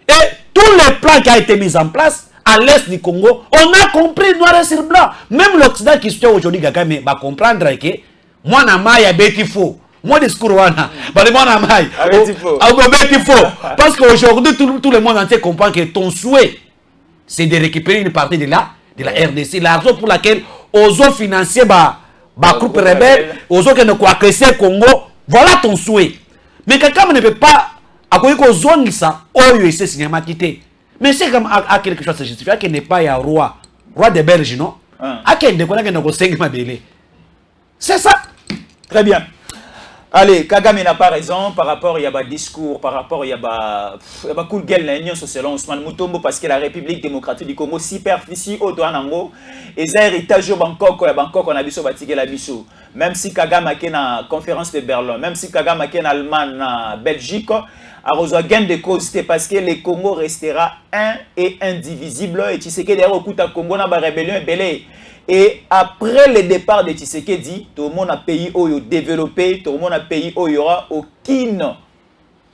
Et tous les plans qui ont été mis en place à l'est du Congo, on a compris noir et sur blanc. Même l'Occident qui se tient aujourd'hui, Kagame va comprendre que moi, je suis bêti faux. Moi, discours, parce qu'aujourd'hui, tout le monde entier comprend que ton souhait, c'est de récupérer une partie de la RDC. La raison pour laquelle, aux autres financiers, groupe rebelle, aux autres qui ne croient que c'est Congo, voilà ton souhait. Mais quelqu'un ne peut pas, à quoi qu'on zone ça, c'est cinéma quitté. Mais c'est comme à quelque chose de justifié, qu'il n'est pas un roi des Belges, non? À quel déconne qu'il ne c'est ça.
Très bien. Allez, Kagame n'a pas raison par rapport à un discours, par rapport à un coup de gueule selon Ousmane Mutombo, parce que la République démocratique du Congo, superficie au Douanango, et ça héritage au Bangkok, on a biso batiqué la biso. Même si Kagame a été dans la conférence de Berlin, même si Kagame a été en Allemagne, en Belgique, a reçu gain de cause, c'est parce que le Congo restera un et indivisible. Et tu sais que derrière au coup de Congo, on a une rébellion belée. Et après le départ de Tshisekedi, tout le monde a pays où il développé, tout le monde a pays où il y aura aucune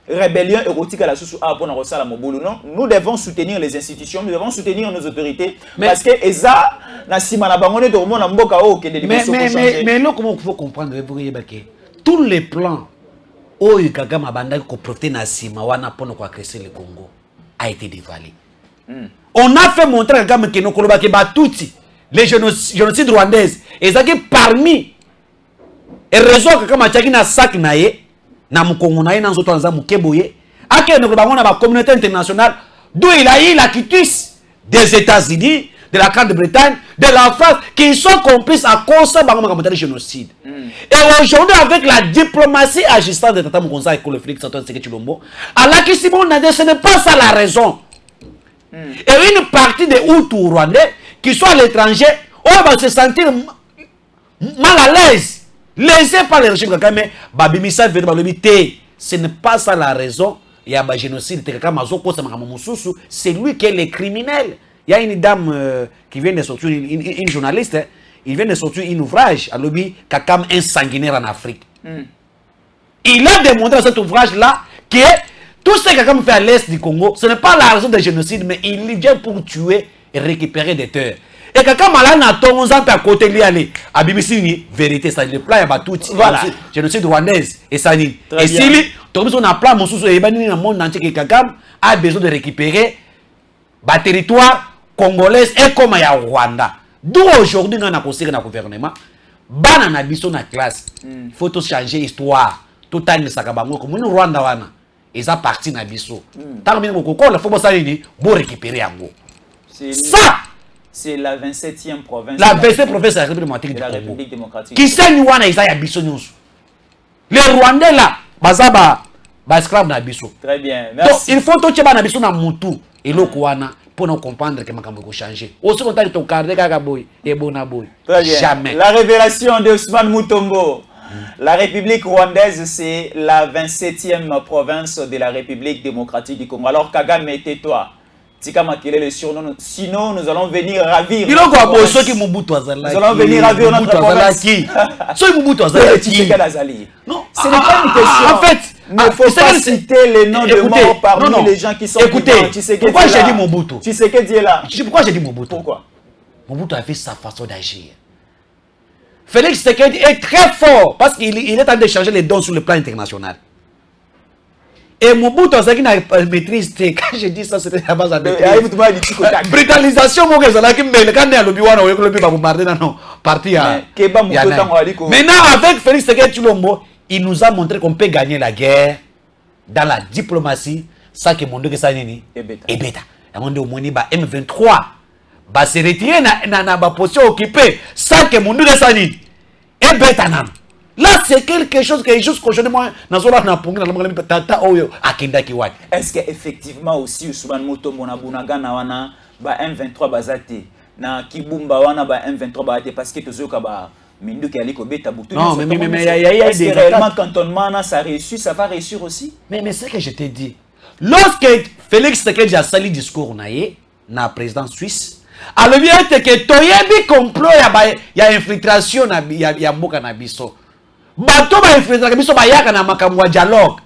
rébellion érotique à la source à bon à Mobulu. Non, nous devons soutenir les institutions, nous devons soutenir nos autorités, parce que Eza, na simana bangone tout le monde a mboka o que des
mais là comment il faut comprendre tous les plans où Kagame a bandé ko profiter na sima wana pour nous crescer le Congo a été dévalé. On a fait montrer à Kagame que nous koloba ke batuti les génocides rwandaises, et ça qui parmi les réseaux que comme Tchaki na sac naé, na mukongo naé na zoto na mukeboye, à quel niveau on a la communauté internationale, d'où il a eu la quitus des États-Unis, de la Grande-Bretagne, de la France, qui sont complices à cause de génocide. Et aujourd'hui, avec la diplomatie agissante de Tata Mukonza et le Félix Antoine Tshisekedi Tshilombo, Allah qui Simon Nadé, ce n'est pas ça la raison. Et une partie des Hutus rwandais qui sont à l'étranger, on va se sentir mal à l'aise, lésés par le régime Kagame, ce n'est pas ça la raison. Il y a un génocide, c'est lui qui est le criminel. Il y a une dame qui vient de sortir, une journaliste, il vient de sortir un ouvrage à l'objet Kagame un sanguinaire en Afrique. Il a démontré dans cet ouvrage-là que tout ce que Kagame fait à l'est du Congo, ce n'est pas la raison du génocide, mais il vient pour tuer et récupérer des terres. Et quand Malana a tombé à côté de lui, à BBC, vérité, ça le plan, il y a tout. Voilà. Génocide rwandaise et ça dit. Et si lui, on a plan, mon sous et dans le monde entier que Kagame a besoin de récupérer le territoire congolais et comme il y a Rwanda. D'où aujourd'hui, on a conseillé dans le gouvernement, on a besoin de la classe. Il faut tout changer l'histoire. Tout le temps, il y comme nous Rwanda. Et ça partit dans l'histoire. Tant que il faut récupérer un mot. Ça,
c'est la 27e province.
La 27e province de la République démocratique. Qui sait nous on a Isaïa Bissou. Les Rwandais là, bazaba, esclave na Bissou.
Très bien. Merci.
Donc il faut tout tcheba na Bissou na mutu et l'okwana pour nous comprendre que makambo ko changer. Aussi on t'a ton cardé kaka boy et bona boy.
Jamais. La révélation de Ousmane Mutombo. La République rwandaise, c'est la 27e province de la République démocratique du Congo. Alors Kagame, tais-toi. Sinon, nous allons venir ravir.
Nous allons
venir ravir notre province.
Non,
ce n'est pas une question.
En fait,
il ne faut pas citer les noms de morts parmi les gens qui sont
écoutez, pourquoi j'ai dit Mobutu?
Tu sais que Dieu est là.
Pourquoi j'ai dit Mobutu?
Pourquoi?
Mobutu a fait sa façon d'agir. Félix Tshisekedi est très fort parce qu'il est en train de changer les dons sur le plan international. Et Mobutu a qui n'a maîtrise, quand je dis ça, c'était la base à brutalisation, mon gars, c'est mais quand on a le biwana, on a le bombardé dans nos partis. Maintenant, avec Félix Tshisekedi Tshilombo, il nous a montré qu'on peut gagner la guerre dans la diplomatie, ça que mon Dieu que ça n'est et bêta. Et mon Dieu, mon M23 va se retirer dans la position occupée, ça que mon Dieu que ça n'est et bêta. Là, c'est quelque chose que juste qu'aujourd'hui, moi,
est-ce qu'effectivement aussi, Ousmane Mutombo na Bunagana wana ba M23 bazate na Kibumba wana ba M23 bazate parce que tozoka ba Mindu qui allait kobeta boutou.
Non, mais
est-ce que réellement cantonnement ça a réussi, ça va réussir aussi? Mais
c'est ce que je t'ai dit. Lorsque Félix Tshisekedi a sali discours na président suisse, alors bien que toyebi complot ya infiltration ya mboka na biso. Bato ba infiltration biso ba yaka na makambo ya dialogue.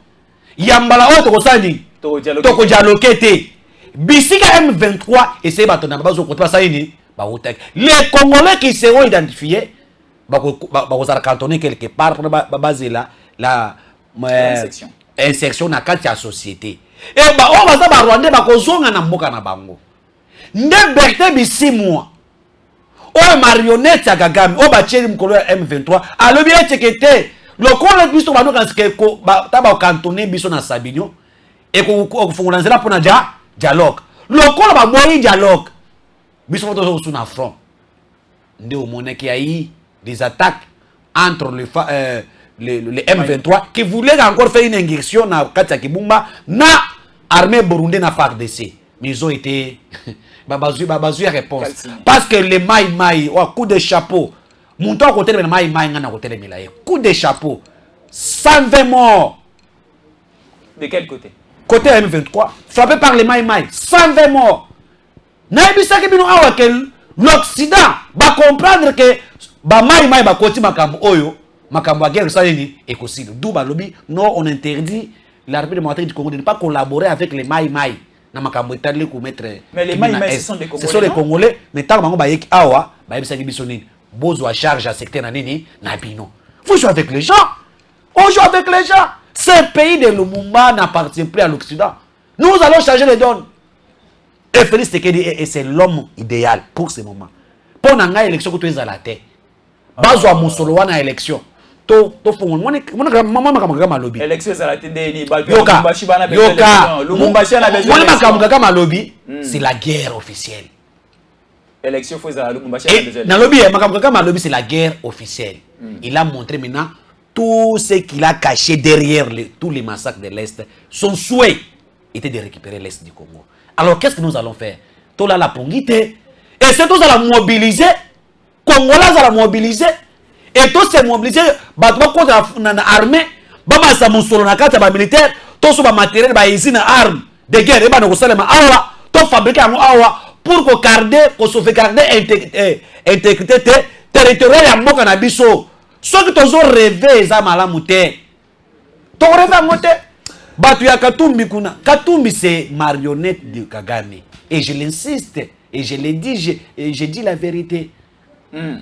Yambala oto kosani. Toko dialogue te. Bisika M23 et c'est bato na bazo côté ça ini ba otek. Les Congolais qui seront identifiés ba cantonner quelque part pour baser la insertion na kati ya société. Et on va ça Rwanda ba kozonga na mboka na bango. Nde Bertin Bisimwa. O marionnette ya Kagame, o ba tcheli mkolo ya M23. Alors bien tekete, le kolo biso ba no kanske ko ta ba cantonner biso na Sabinyo et ko fungola nzela pona dialogue. Le kolo ba moyi dialogue. Biso moto so na front. Nde o moneki ayi des attaques entre le M23 qui voulait encore faire une incursion dans Katia Kibumba na armée burundaise na FARDC. Mais ils ont été babazu réponse. Parce que les maï, coup de chapeau. Mon temps côté de maï ngana côté de Milaye. Coup de chapeau. 120 morts.
De quel côté?
Côté M23. Frappé par les maï. 120 morts. Naibisa ke bino awa que l'Occident va comprendre que ba maï ba koti makambo oyo. Makambo guerre ça ni écocide. D'où ba lobby non on interdit l'armée démocratique du Congo de ne pas collaborer avec les maï. Na makambo itali ko mettre.
Mais les maï ce sont des Congolais.
Ce sont les Congolais, mais tant bango ba yeki awa, ba yebisa ki biso nini. Bozo a charge à secteur na nini na bino. Faut jouer avec les gens. On joue avec les gens. Ce pays de Lumumba n'appartient plus à l'Occident. Nous allons changer les donnes. Et Félix Tshisekedi c'est l'homme idéal pour ce moment. Pour nanga élection que tu es à la tête. Bazo a musolo wana élection. To fongo mama kama lobby
élection ça la tête ni
yoka
Lumumbashi na besoin
mama kama lobby c'est la guerre officielle.
Élection faut ça Lumumbashi na besoin
na lobby mama kama lobby c'est la guerre officielle. Il a montré maintenant tout ce qu'il a caché derrière tous les massacres de l'Est. Son souhait était de récupérer l'Est du Congo. Alors qu'est-ce que nous allons faire? Tola la pongite et c'est tous à la mobiliser. Congolais à la mobiliser. Et tous ces mobilisés, contre l'armée, sa musolo na kata ba militaire, tous ba matériel ba usine armes de guerre, et ba no salema awa, to fabriquer awa pour ko garder, ko sauvegarder intégrité territoriale ya mboka na biso. Ceux qui tozo rêvé za malamu te. To rêve ngote. Batu ya Katumbi kuna. Katumbi c'est marionnette de Kagame. Et je l'insiste et je l'ai dit, je dis la vérité.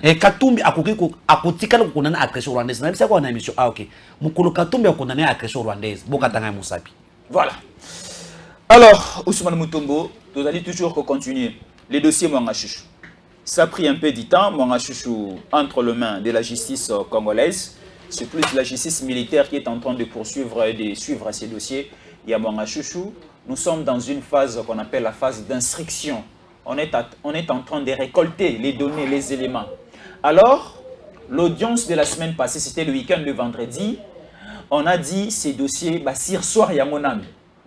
Et Katumbi akotikala ko kondamner agression rwandaise. Na bisa ko na émission OK. Mukolo Katumbi a condamné agression rwandaise. Bokatanga Musapi.
Voilà. Alors, Ousmane Mutombo, vous allez toujours continuer les dossiers Mwanga Chouchou. Ça a pris un peu du temps, Mwanga Chouchou entre les mains de la justice congolaise. C'est plus la justice militaire qui est en train de poursuivre et de suivre ces dossiers. Il y a Mwanga Chouchou. Nous sommes dans une phase qu'on appelle la phase d'instruction. On est en train de récolter les données, les éléments. Alors, l'audience de la semaine passée, c'était le week-end de vendredi. On a dit ces dossiers, Basir Soir Yamonam,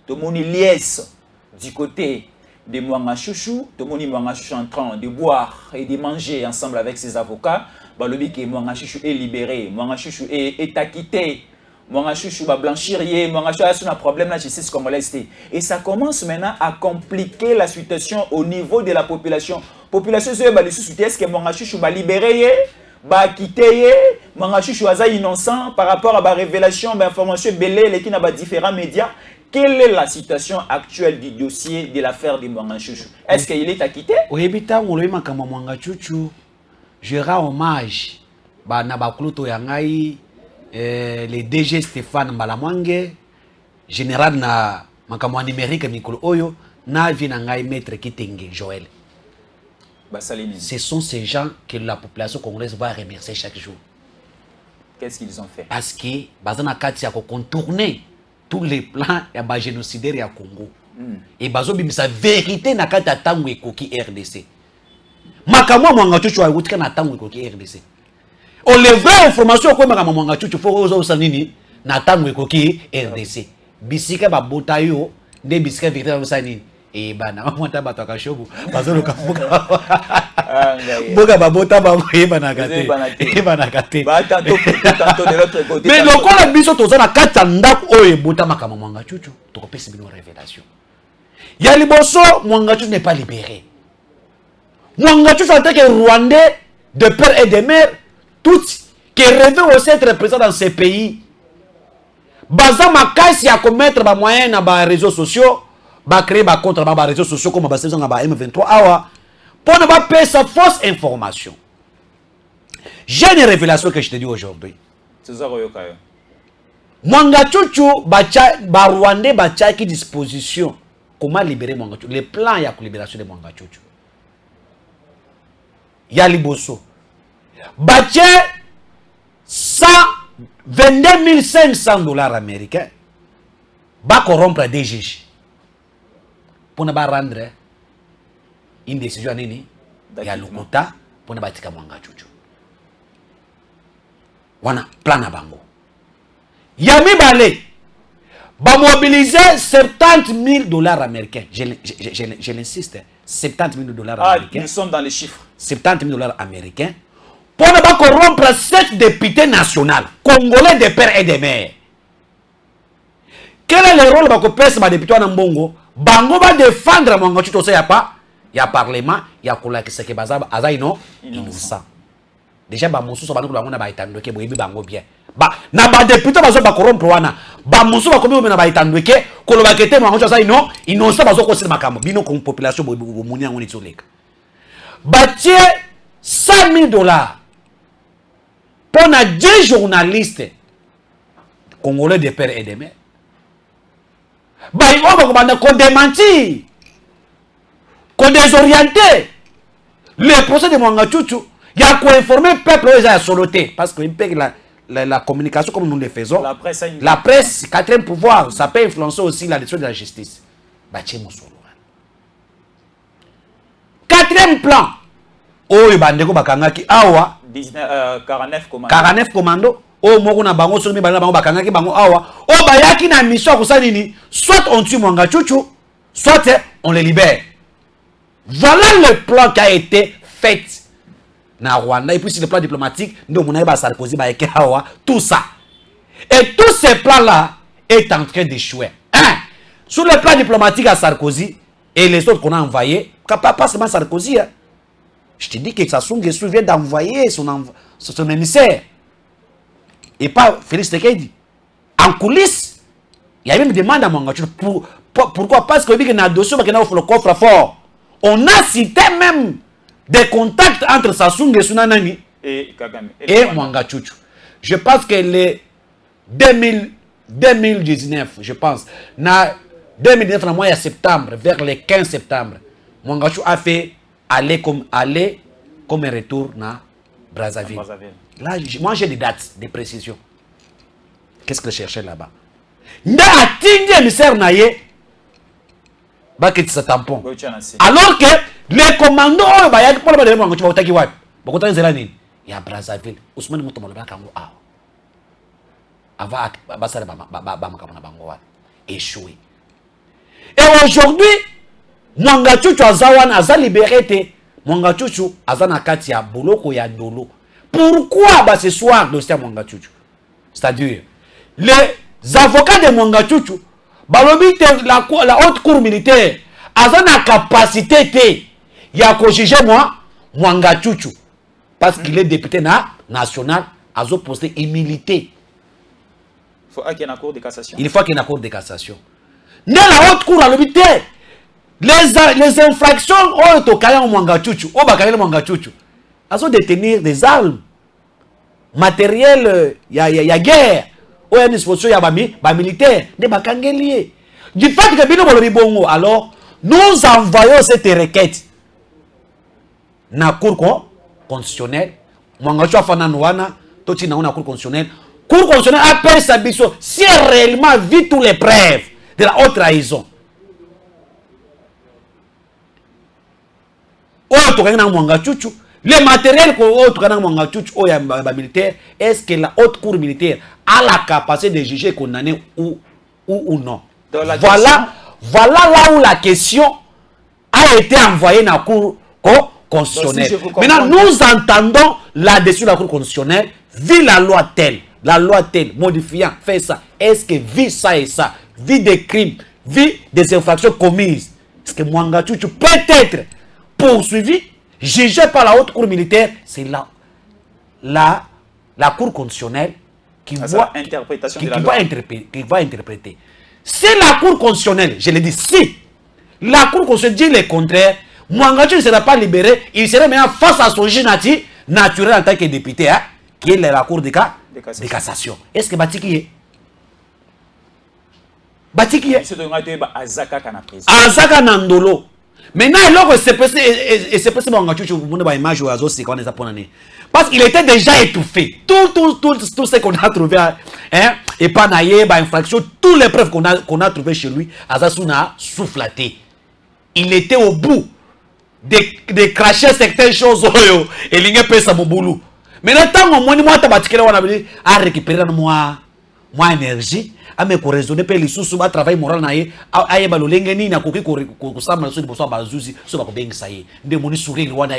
Tomoni liesse du côté de Mwanga Chouchou, Tomoni Mwanga Chouchou en train de boire et de manger ensemble avec ses avocats. Balobi que Mwanga Chouchou est libéré, Mwanga Chouchou est acquitté. Mwanga Chouchou va blanchir, Mwanga Chouchou a un problème la justice congolaise. Et ça commence maintenant à compliquer la situation au niveau de la population. Population, est-ce que Mwanga Chouchou va libérer, va quitter, Mwanga Chouchou est innocent par rapport à la révélation, d'informations belées qui n'a différents médias. Quelle est la situation actuelle du dossier de l'affaire de Mwanga Chouchou? Est-ce qu'il est acquitté?
Oui, Mwanga Chouchou, je rends hommage à Nabakluto Yangai. Le DG Stéphane Mbalamwange, général na makamwa numérique Mikolo Oyo, na vinangai maître Kitenge Joël. Ce sont ces gens que la population congolaise va remercier chaque jour.
Qu'est-ce qu'ils ont fait?
Parce que bazana kati ya contourner tous les plans ya ba génocidaire ya Congo. Et bazo bimisa vérité na kati ya tango ekoki RDC. Makamwa Mwanga Chouchou a wutika na tango ekoki RDC. On les vraies informations comme Mwanga Chouchou faut osa nini na tango ekoki RDC. Bisika ba botayo de bisika vérité ba nini. Et bana monta bato kashobu bazolo kafuka. Boga babota bango ebanakate. Ebanakate. Mais le quoi biso toza na kata ndako oyo ebota makama Mwanga Chuchu, tokopesa bino révélation. Ya liboso Mwanga Chuchu n'est pas libéré. Mwanga Chuchu en tant que Rwandais de père et de mère, toutes qui rêvaient aussi être présents dans ces pays. Baza makasi à commettre ba moyens na ba réseaux sociaux, ba créer ba contre ba réseaux sociaux comme ba saison ba M23 awa pour ne pas payer sa fausse information. J'ai une révélation que je te dis aujourd'hui. Mwanga Chuchu ba Rwandais ba qui disposition comment libérer Mwanga Chuchu, les plans ya libération de Mwanga Chuchu. Ya liboso. Bache 22 500 dollars américains. Va corrompre des juges. Pour ne pas rendre une décision à Nini. Il y a le quota pour ne pas tika Mwanga Chuchu. Wana plan à bango. Yami Balé va mobiliser 70 000 dollars américains. Je l'insiste. 70 000 dollars américains.
Nous sommes dans les chiffres.
70 000 dollars américains. Pour ne pas corrompre 7 députés nationaux congolais de père et de mère. Quel est le rôle de ce député en Mbongo? Bango va défendre Mwanga Chuchu. Il y a parlement, il y a Kola qui se fait innocent. Déjà, Bamousou sont bien. Na ba député bazo ba corrompre wana. Bamousou ba komi na ba itandweke koloba kete Mwanga Chuchu non innocent bazo ko sima kamo bino comme population bo moni ngoni tsoleka. Batie 100 000 dollars pour 10 journalistes congolais de père et de mère. Qu'on démentit, qu'on désorienté. Le procès de Mwanga Chuchu, il y a quoi informer le peuple où ils ont soloté. Parce que la communication, comme nous le faisons, la presse, quatrième pouvoir, ça peut influencer aussi la décision de la justice. Quatrième plan. Oh, bandeko bakangaki awa 49 commando. Oh, moko na bango somi bango bakangaki bango awa. Oh, bayaki na mission ko nini. Soit on tue Mwanga Chuchu, soit on le libère. Voilà le plan qui a été fait na Rwanda. Et puis sur le plan diplomatique, nous on Sarkozy bayaki awa, tout ça. Et tous ces plans-là est en train d'échouer. Hein? Sur le plan diplomatique à Sarkozy et les autres qu'on a envoyés, pas seulement Sarkozy, hein. Je te dis que Sassou Nguesso vient d'envoyer son émissaire. Et pas Félix Tshisekedi. En coulisses, il y a même une demande à Mwanga Chuchu. Pourquoi? Parce que dans le dossier, le coffre fort. On a cité même des contacts entre Sassou Nguesso et Mwanga Chuchu. Je pense que les 2019, je pense, dans 2019, dans le mois de septembre, vers le 15 septembre, Mwanga Chuchu a fait aller comme un retour na Brazzaville. Là, moi j'ai des dates, des précisions. Qu'est-ce que je cherchais là-bas? N'a atteint émissaire naïe, bah que tu tampon. Alors que les commandos, bah y a pas de monde qui va au Takiwap. Beaucoup de gens il y a Brazzaville. Ousmane Moutomo le Bakango a. Avant Bassara Bamakabana Bangoa échoué. Et aujourd'hui, Mwanga Chuchu a libéré. Mwanga Chuchu a na kati ya boloko ya dolo. Pourquoi bah ce soir dossier Mwanga Chuchu? C'est-à-dire les avocats de Mwanga Chuchu, la haute cour militaire a na capacité te ya ko juger Mwanga Chuchu parce qu'il est député national a posté immunité.
Il faut qu'il y ait un cour de cassation.
Il faut qu'il y ait un cour de cassation. Dans la haute cour à l'hôpital, les infractions au Tokaya Mwanga Chuchu, au Bakayel Mwanga Chuchu, elles ont détenir des armes, matériel, il y a guerre, il y a une disposition, il y a militaire, des bakangeliers. Du fait que Bino Bolobi Bongo, alors, nous envoyons cette requête dans la cour constitutionnelle. Mwanga Chuchu a fait Nanouana, Toti na cour constitutionnelle. Cour constitutionnelle appelle sa biso si réellement vit tous les preuves de la haute trahison. Le matériel militaire, est-ce que la haute cour militaire a la capacité de juger condamné ou non? Voilà là où la question a été envoyée dans la cour constitutionnelle. Maintenant, nous entendons là-dessus la Cour constitutionnelle, vu la loi telle, modifiant, fait ça. Est-ce que vu ça et ça, vu des crimes, vu des infractions commises, est-ce que Mwanga Tchouchou peut être poursuivi, jugé par la haute cour militaire? C'est la Cour constitutionnelle qui va interpréter. Si la Cour constitutionnelle, je l'ai dit, si la Cour constitutionnelle dit le contraire, Mwanga Tchouchou ne sera pas libéré, il sera maintenant face à son juge naturel en tant que député, hein, qui est la Cour de cassation. Est-ce que Batiki est? Batiki est? Azaka Nandolo. Maintenant, il s'est passé Mwanga Tchouchou, vous avez une image où parce qu'il était déjà étouffé. Tout ce qu'on a trouvé, hein, et pas naïe, infraction, toutes les preuves qu'on a trouvées chez lui, Azasuna soufflaté. Il était au bout de cracher certaines choses. Et il n'y a pas sa boulot. Maintenant, tant que a récupéré moi énergie, à me raisonner, les sous travail moral, à y balolengeni, na koki ko sama so de bazuzi, so ba ko bengi saye. De moni sourire wana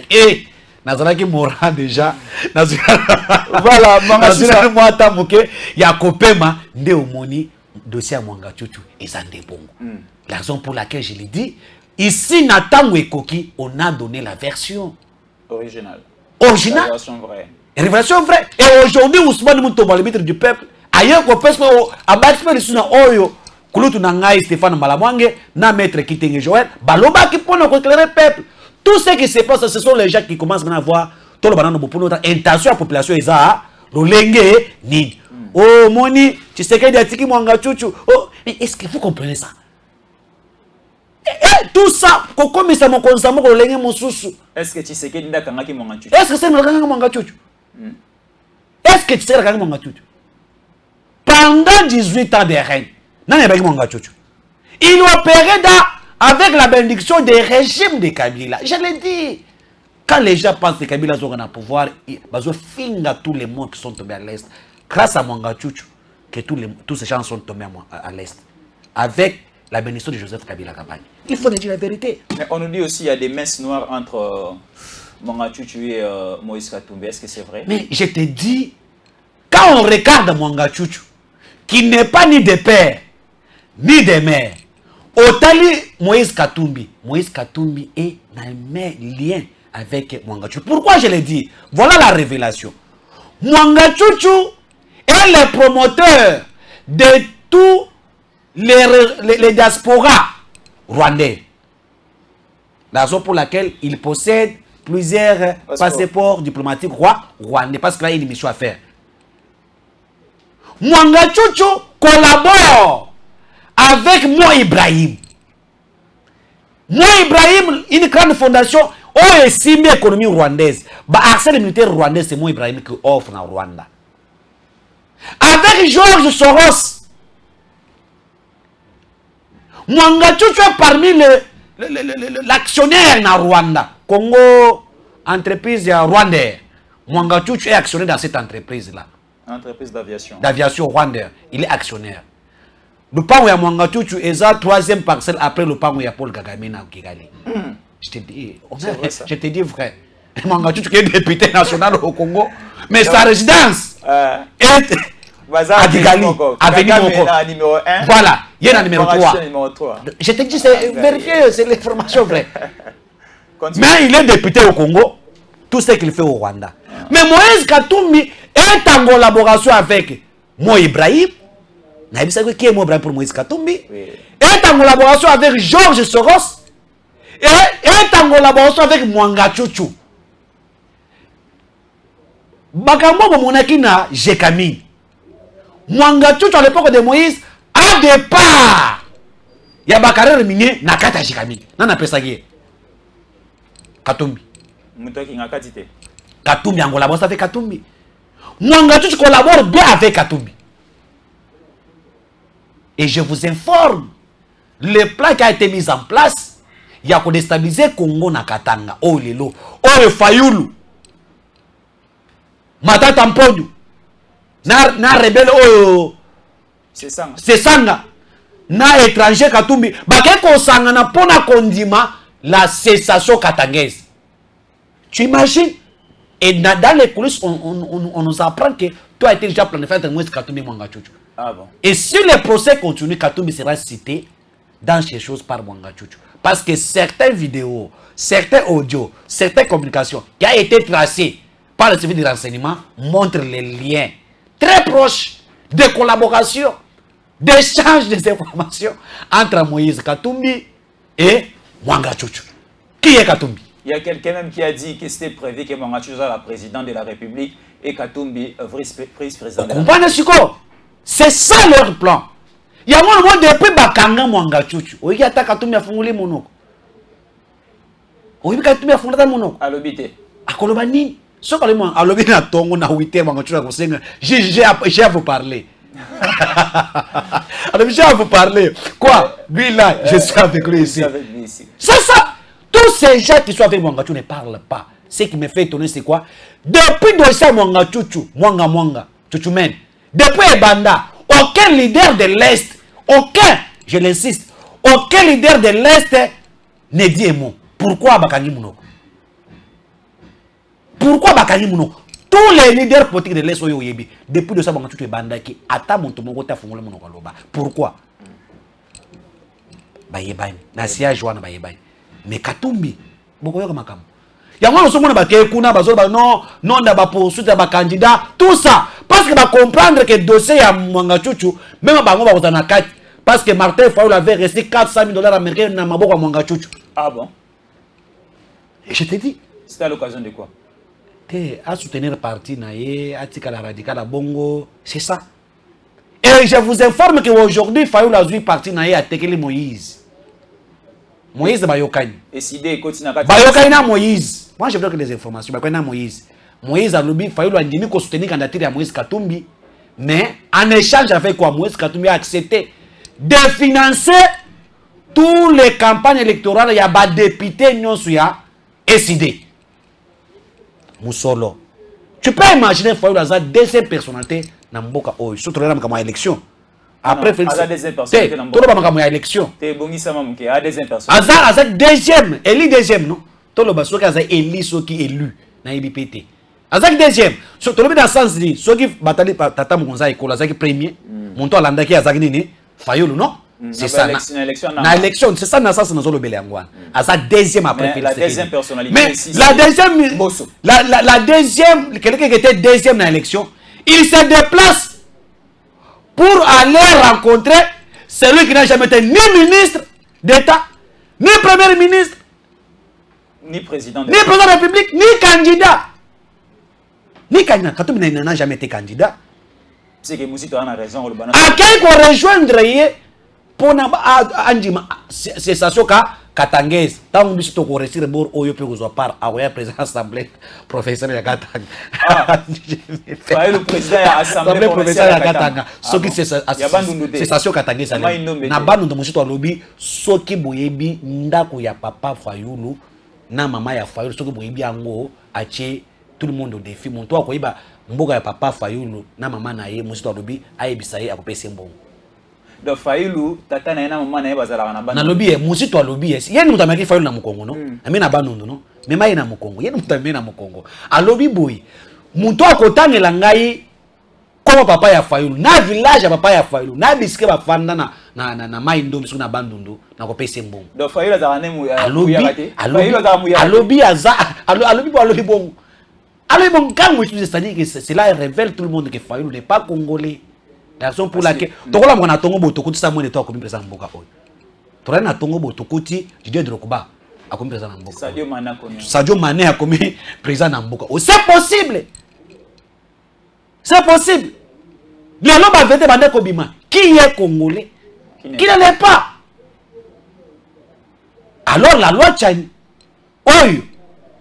nazalaki moral déjà. Voilà, manga moi tamuke ya kopema nde omoni dossier Mwanga Tchouchou et ça ndebongo. La raison pour laquelle je l'ai dit, ici Natango et Koki, on a donné la version
originale.
Révélation vraie. Révélation vraie. Et aujourd'hui, Ousmane Moutoba, le maître du peuple, ailleurs qu'on peut abattre les sous oyo, Kouloutou Nangaï, Stéphane Malamwange, na maître Kitenge Joël, Baloba qui peut nous éclairer le peuple. Tout ce qui se passe, ce sont les gens qui commencent maintenant à voir tout le banane pour notre intention à la population. Ils ont l'olenge ni. Oh, Moni, tu sais qu'il y a Tiki Mwanga Tchouchou. Oh, mais est-ce qu'il faut comprendre ça? Tout ça, comme ça, mon consommé, mon sous.
Est-ce que tu sais qu'il y a Mwanga Tchouchou?
Est-ce que c'est Mwanga Tchouchou? Est-ce que tu sais Mwanga Tchouchou? Pendant 18 ans de règne, Mwanga Tchouchou. Il opérait avec la bénédiction des régimes de Kabila. Je l'ai dit. Quand les gens pensent que Kabila sont au pouvoir, ils vont finir tous les mondes qui sont tombés à l'Est. Grâce à Mwanga Tchouchou, que tous ces gens sont tombés à l'Est. Avec la bénédiction de Joseph Kabila Kampagne. Il faut dire la vérité.
Mais on nous dit aussi qu'il y a des messes noires entre Mwanga Tchouchou et Moïse Katumbi. Est-ce que c'est vrai?
Mais je te dis, quand on regarde Mwanga Tchouchou, qui n'est pas ni de père, ni de mère, Otali Moïse Katumbi est dans un lien avec Mwanga Tchouchou. Pourquoi je l'ai dit? Voilà la révélation. Mwanga Tchouchou est le promoteur de tous les diasporas rwandais. La raison pour laquelle il possède plusieurs passeports diplomatiques rwandais, parce qu'il a une mission à faire. Mwanga Tchouchou collabore avec Moi Ibrahim. Moi Ibrahim, une grande fondation, a estimé l'économie rwandaise. L'accès militaire rwandais, c'est Moi Ibrahim qui offre en Rwanda. Avec Georges Soros, Mwanga Tchouchou est parmi l'actionnaire en Rwanda. Congo, entreprise rwandaise. Mwanga Tchouchou est actionnaire dans cette entreprise-là.
Entreprise d'aviation.
D'aviation rwandaise. Il est actionnaire. Le pan où il y a Mwanga Tchouchou est la troisième parcelle après le pan où il y a Paul Kagame na Kigali. Je te dis, frère. Mwanga Tchouchou qui est député national au Congo, mais sa résidence est à Kigali, avenue Moko. Voilà, il y a le numéro 3. Je te dis, c'est vérifié, c'est l'information vraie. Mais il est député au Congo, tout ce qu'il fait au Rwanda. Mais Moïse Katumbi est en collaboration avec Moi Ibrahim. Qui est Moi Ibrahim pour Moïse Katumbi? Est en collaboration avec Georges Soros. Et est en collaboration avec Mwanga Tchouchou. Bakambo Monakina Jekami. Mwanga Tchouchou à l'époque de Moïse, à départ, il y a Bakare Minier, Nakata Jekami. Nana Pesagé. Katumbi. Katumbi en collaboration avec Katumbi. Mwanga Tchouchou collabore bien avec Katumbi. Et je vous informe, le plan qui a été mis en place, il y a qu'on déstabiliser Congo na Katanga, oh lelo, oh Fayulu, Matata Mpondu, na rebelle oh c'est sanga, na étranger Katumbi, baké ko sanga na pona kondima la cessation katangaise. Tu imagines? Et dans les coulisses, on nous apprend que tu as été déjà planifié entre Moïse Katumbi et Mwanga Tchouchou.
Ah bon?
Et si le procès continue, Katumbi sera cité dans ces choses par Mwanga Tchouchou. Parce que certaines vidéos, certains audios, certaines communications qui ont été tracées par le service de renseignement montrent les liens très proches de collaboration, d'échange des informations entre Moïse Katumbi et Mwanga Tchouchou. Qui est Katumbi?
Il y a quelqu'un même qui a dit que c'était prévu que Mwanga Tchouchou soit la présidente de la République et Katumbi vice-président.
Vous comprenez ce que c'est ça leur plan. Il y a un moment depuis Bakanga Mwanga Tchouchou. Oui, il y a Katumbi a fongolé monoko. Oui, Katumbi a fongolé monoko.
À l'obité.
À Kolobani. Ce que moi, à l'obité na tongo na 8e Mwanga Tchouchou. J'ai à vous parler. Alors, j'ai à vous parler. Quoi? Lui là, je suis avec lui ici. C'est ça. Tous ces gens qui sont avec Mwanga Tchouchou ne parlent pas. Ce qui me fait étonner, c'est quoi? Depuis Dossa Mwanga Tchouchou, Mwanga Tchouchou Men, depuis Ebanda, aucun leader de l'Est, aucun, je l'insiste, aucun leader de l'Est ne dit un mot. Pourquoi Bakangi Mounoko? Pourquoi Bakangi Mounoko? Tous les leaders politiques de l'Est sont yoyebi. Depuis Dossa Mwanga Tchouchou Ebanda, qui attend mon tomo, ta fongole Mounoko Loba. Pourquoi? Bayebani, Nasia Joana Bayebani. Mais Katumbi, beaucoup de gens. Il y a des gens qui non, poursuite à candidat, tout ça. Parce que va comprendre que le dossier à Mwanga Tchouchou, même parce que Martin Fayoulou avait resté 400 000 $ américains dans Maboko à Mwanga Tchouchou.
Ah bon?
Et je te dis.
C'était à l'occasion de quoi?
À soutenir le parti, à Tikala Radical, à Bongo, c'est ça. Et je vous informe qu'aujourd'hui, Fayoulou a joué parti à Tekele Moïse. Moïse Bayokani.
Et si des continue à
Bayokani Moïse. Moi, je veux que les informations. Bayokani Moïse. Moïse a lobby, Fayoulou a dit qu'on soutenait la candidature à Moïse Katumbi. Mais en échange avec quoi Moïse Katumbi a accepté de financer toutes les campagnes électorales. Il y a des députés qui ont décidé. Moussolo. Tu peux imaginer Fayoulou a une deuxième personnalité dans Mboka Oyo. Surtout dans la élection. Après, Félix, tout le monde a élection. Aza deuxième, élu deuxième, non? Tout le monde a élu ceux qui élu dans l'IBPT. Aza deuxième. Tout le monde a sens dit, ceux qui battent Tata Moukonza et Kola, qui premier, Monto Alanda qui a Zagnini, Fayoulou, non? C'est ça. Na élection, c'est ça, na sens dans le Béléangouane. Aza deuxième après Félix.
La deuxième personnalité.
Mais la deuxième, quelqu'un qui était deuxième dans l'élection, il se déplace pour aller rencontrer celui qui n'a jamais été ni ministre d'État, ni premier ministre,
ni président de
la République, ni candidat. Ni candidat. Katumbi n'a jamais été candidat.
C'est que Moussito a raison.
À quel qu'on rejoindre pour Andima, c'est ça que Katangès, tant que Moussito qu'on réussit le bord au Yopé aux par à président assemblée professionnelle à Katanga.
Le président de l'assemblée
professionnelle à Katanga. Ce qui c'est ça Katangès. Na banu de Moussito lobby, ce qui boyebi ndako ya papa Fayoulou, na maman ya Fayoulou, ce qui boyebi ango ache tout le monde au défi. Mon toi quoi iba mboga ya papa Fayoulou, na maman na ye Moussito lobby ayebisaye akopesa mbongo.
Donc Fayoulou tata na ena maman na ye bazala na banu.
Na lobby Moussito lobby yeni mutamaki Fayoulou na Mukongo no. Amena banondo no. Mema ye na Mukongo, yeni mutamaki na Mukongo. A lobby boy. Muntu akotangela ngai comme papa ya Fayoulou, na village ya papa ya Fayoulou, na biske ba fanda na maindo biso na bandundu na kopesa mbongo.
Donc Fayoulou za ne mu ya
kate. Alobi aza alobi bo alobi bongo. Alobi bongo quand moi c'est-à-dire que cela révèle tout le monde que Fayoulou n'est pas congolais. La raison pour laquelle tokola mwana tongo bo tokoti sa mwene to akomi président mboka oyo. Tola na tongo bo tokoti Didier Drogba akomi président mboka. Sadio Mané akomi président mboka. C'est possible. C'est possible. Les hommes avaient été bandés Kobima. Qui est congolais? Qui ne l'est pas. Alors la loi Tchani. Oui.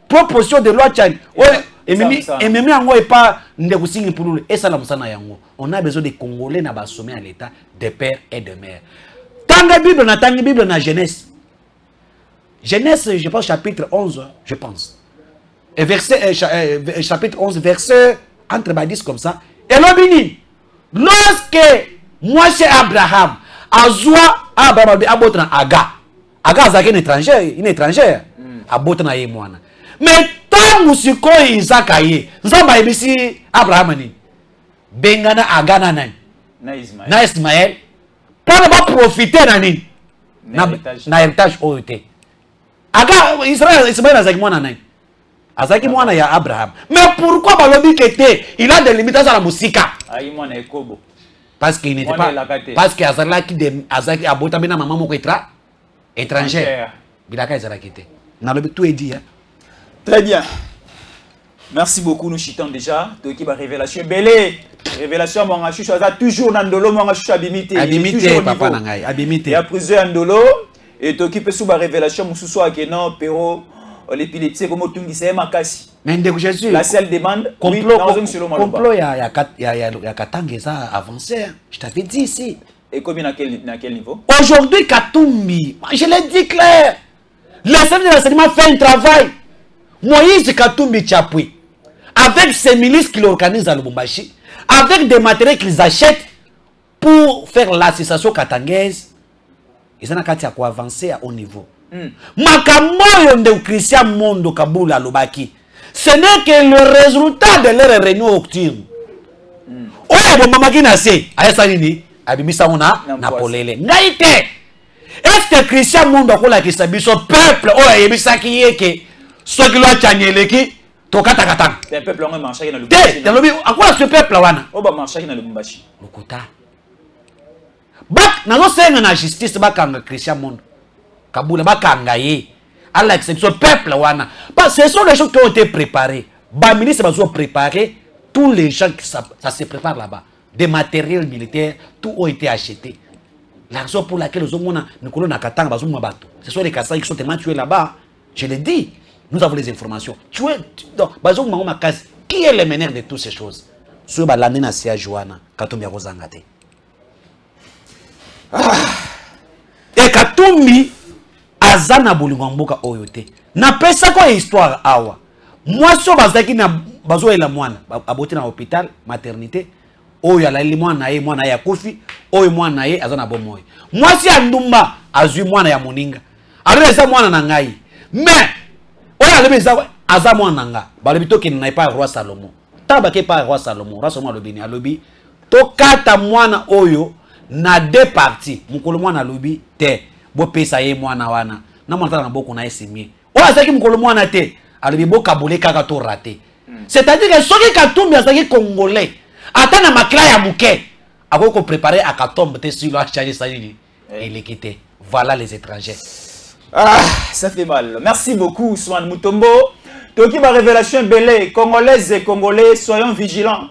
Proposition de loi Tchani. Oui. Et même yango est pas ndekusingi pour et ça la musana yango. On a besoin de Congolais na ba sommet à l'état de père et de mère. Tanga Bible na Genèse. Genèse, je pense chapitre 11, je pense. Et verset chapitre 11 verset entre 10 comme ça. Et l'obini, lorsque moi c'est Abraham, Azoua Abraham abotna Aga. Aga est une étrangère, à botna yemwana. Mais tant que siko Isaac aye, nzamba ebisi Abraham ni. Bengana agana nani. Na Ismaël. Pour ne pas profiter nani. Na héritage oyote. Aga Israël Ismaël azaki mwana nani. Azaki mwana ya Abraham. Mais pourquoi balobi kete il a des limitations à la musique.
Ayi mwana ekobo.
Parce qu'il n'était pas parce que azaki abota bena maman moko étrangère. Bilaka ezalaki te. Na lobi tout est dit hein.
Très bien. Merci beaucoup, nous chitons déjà. Toki ba révélation belé. Révélation mon achu choisa toujours dans ndolo mon achu abimité.
Abimité papa na ngai, abimité.
Il y a plusieurs ndolo et toki pe sous ba révélation mususu akeno pero l'épilepsie comme tungi c'est makasi.
Mais ndeko Jésus.
La seule demande
complot ya Katanga ça avancé. Je t'avais dit ici.
Et combien à quel niveau?
Aujourd'hui Katumbi, je l'ai dit clair. Le service de renseignement fait un travail. Moïse Katumbi Tchapui, avec ces milices qui l'organisent à Lubumbashi, avec des matériels qu'ils achètent pour faire l'association katangaise, ils ont avancer à haut niveau. Makamoyo de Christian Mondo Kaboula Lubaki, ce n'est que le résultat de leur réunion octobre. Oya bon mama kinase, ayasa nini, abimisa ona na polele. Ngaite. Est-ce que Christian Mondo akola kisabiso peuple oya yebisa kiyeke ceux qui l'ont tchanyeleki tokata katanga.
Le peuple ont marché dans le Lubumbashi.
Te, lobi akola ce peuple wana.
Oba marché dans le Lubumbashi.
Lokuta. Bak nazo senga na justice bakanga Christian Mondo. Kabula bakanga ye. À l'exception peuple wana. Parce que ce sont les choses qui ont été préparées. Ba ministre bazo préparer tous les gens qui ça se prépare là-bas. Des matériels militaires, tout ont été achetés. La raison pour laquelle les hommes Nicolas Nakatanga bazo mabato. Ce sont les Kassai qui sont tellement tués là-bas. Je l'ai dit. Nous avons les informations. Donc, qui est le meneur de toutes ces choses? Ce balane na sia Joana, Katumbi Rosangate. Et Katumbi azana bulingomboka oyote. Na pesa ko histoire awa. Moi so bazaki na bazo ela mwana, aboti na hôpital, maternité. Oyo ala li mwana ya kofi, oyo mwana ye azana bomoy. Moi si andumba azui mwana ya moninga. Aleza mwana na ngai. Mais oya lebeza azamo nanga balobito ki na pas roi Salomon taba ke pas roi Salomon lobini alobi to kata mwana oyo na deux parties mukolo mwana lobi te bo pesa ye mwana wana na mwana na boko na esimie oya zaki mukolo mwana te alobi bo kabole kaka to raté c'est-à-dire que soki Katumbi azaki congolais atana makla ya muke ako préparer à Katombe te sur la charge salini et l'équité voilà les étrangers.
Ah, ça fait mal. Merci beaucoup, Swan Mutombo. Toki ma révélation belé, Congolaises et Congolais, soyons vigilants.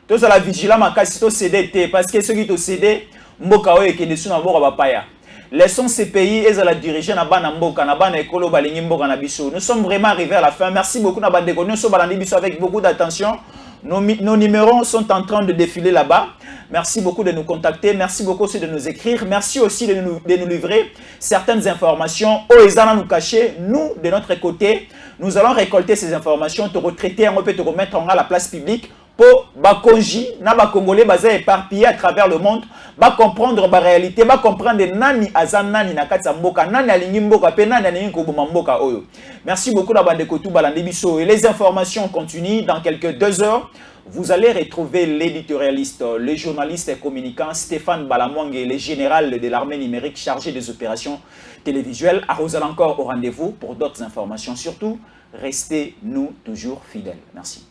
Tous à la vigilance, ma casse, CDT, parce que ceux qui ont cédé, Mboka et qui ne sont pas paya. Laissons ces pays et la diriger na bana Mboka, na bana ekolo balingi Mboka na biso. Nous sommes vraiment arrivés à la fin. Merci beaucoup na bande nous sommes balandi biso avec beaucoup d'attention. Nos numéros sont en train de défiler là-bas. Merci beaucoup de nous contacter. Merci beaucoup aussi de nous écrire. Merci aussi de nous livrer certaines informations. Oezana nous cacher. Nous, de notre côté, nous allons récolter ces informations, te retraiter, on peut te remettre à la place publique pour bakonji, na ba Congolais basé éparpillés à travers le monde, ba comprendre la réalité, ba comprendre nani azan nani na katsa mboka, nani alingi mboka pe nani alingi koboma mboka oyo. Merci beaucoup la bande Kotou balandi biso et les informations continuent dans quelques 2 heures. Vous allez retrouver l'éditorialiste, le journaliste et communicant Stéphane Balamwang et le général de l'armée numérique chargé des opérations télévisuelles. Arrosal encore au rendez-vous pour d'autres informations. Surtout, restez nous toujours fidèles. Merci.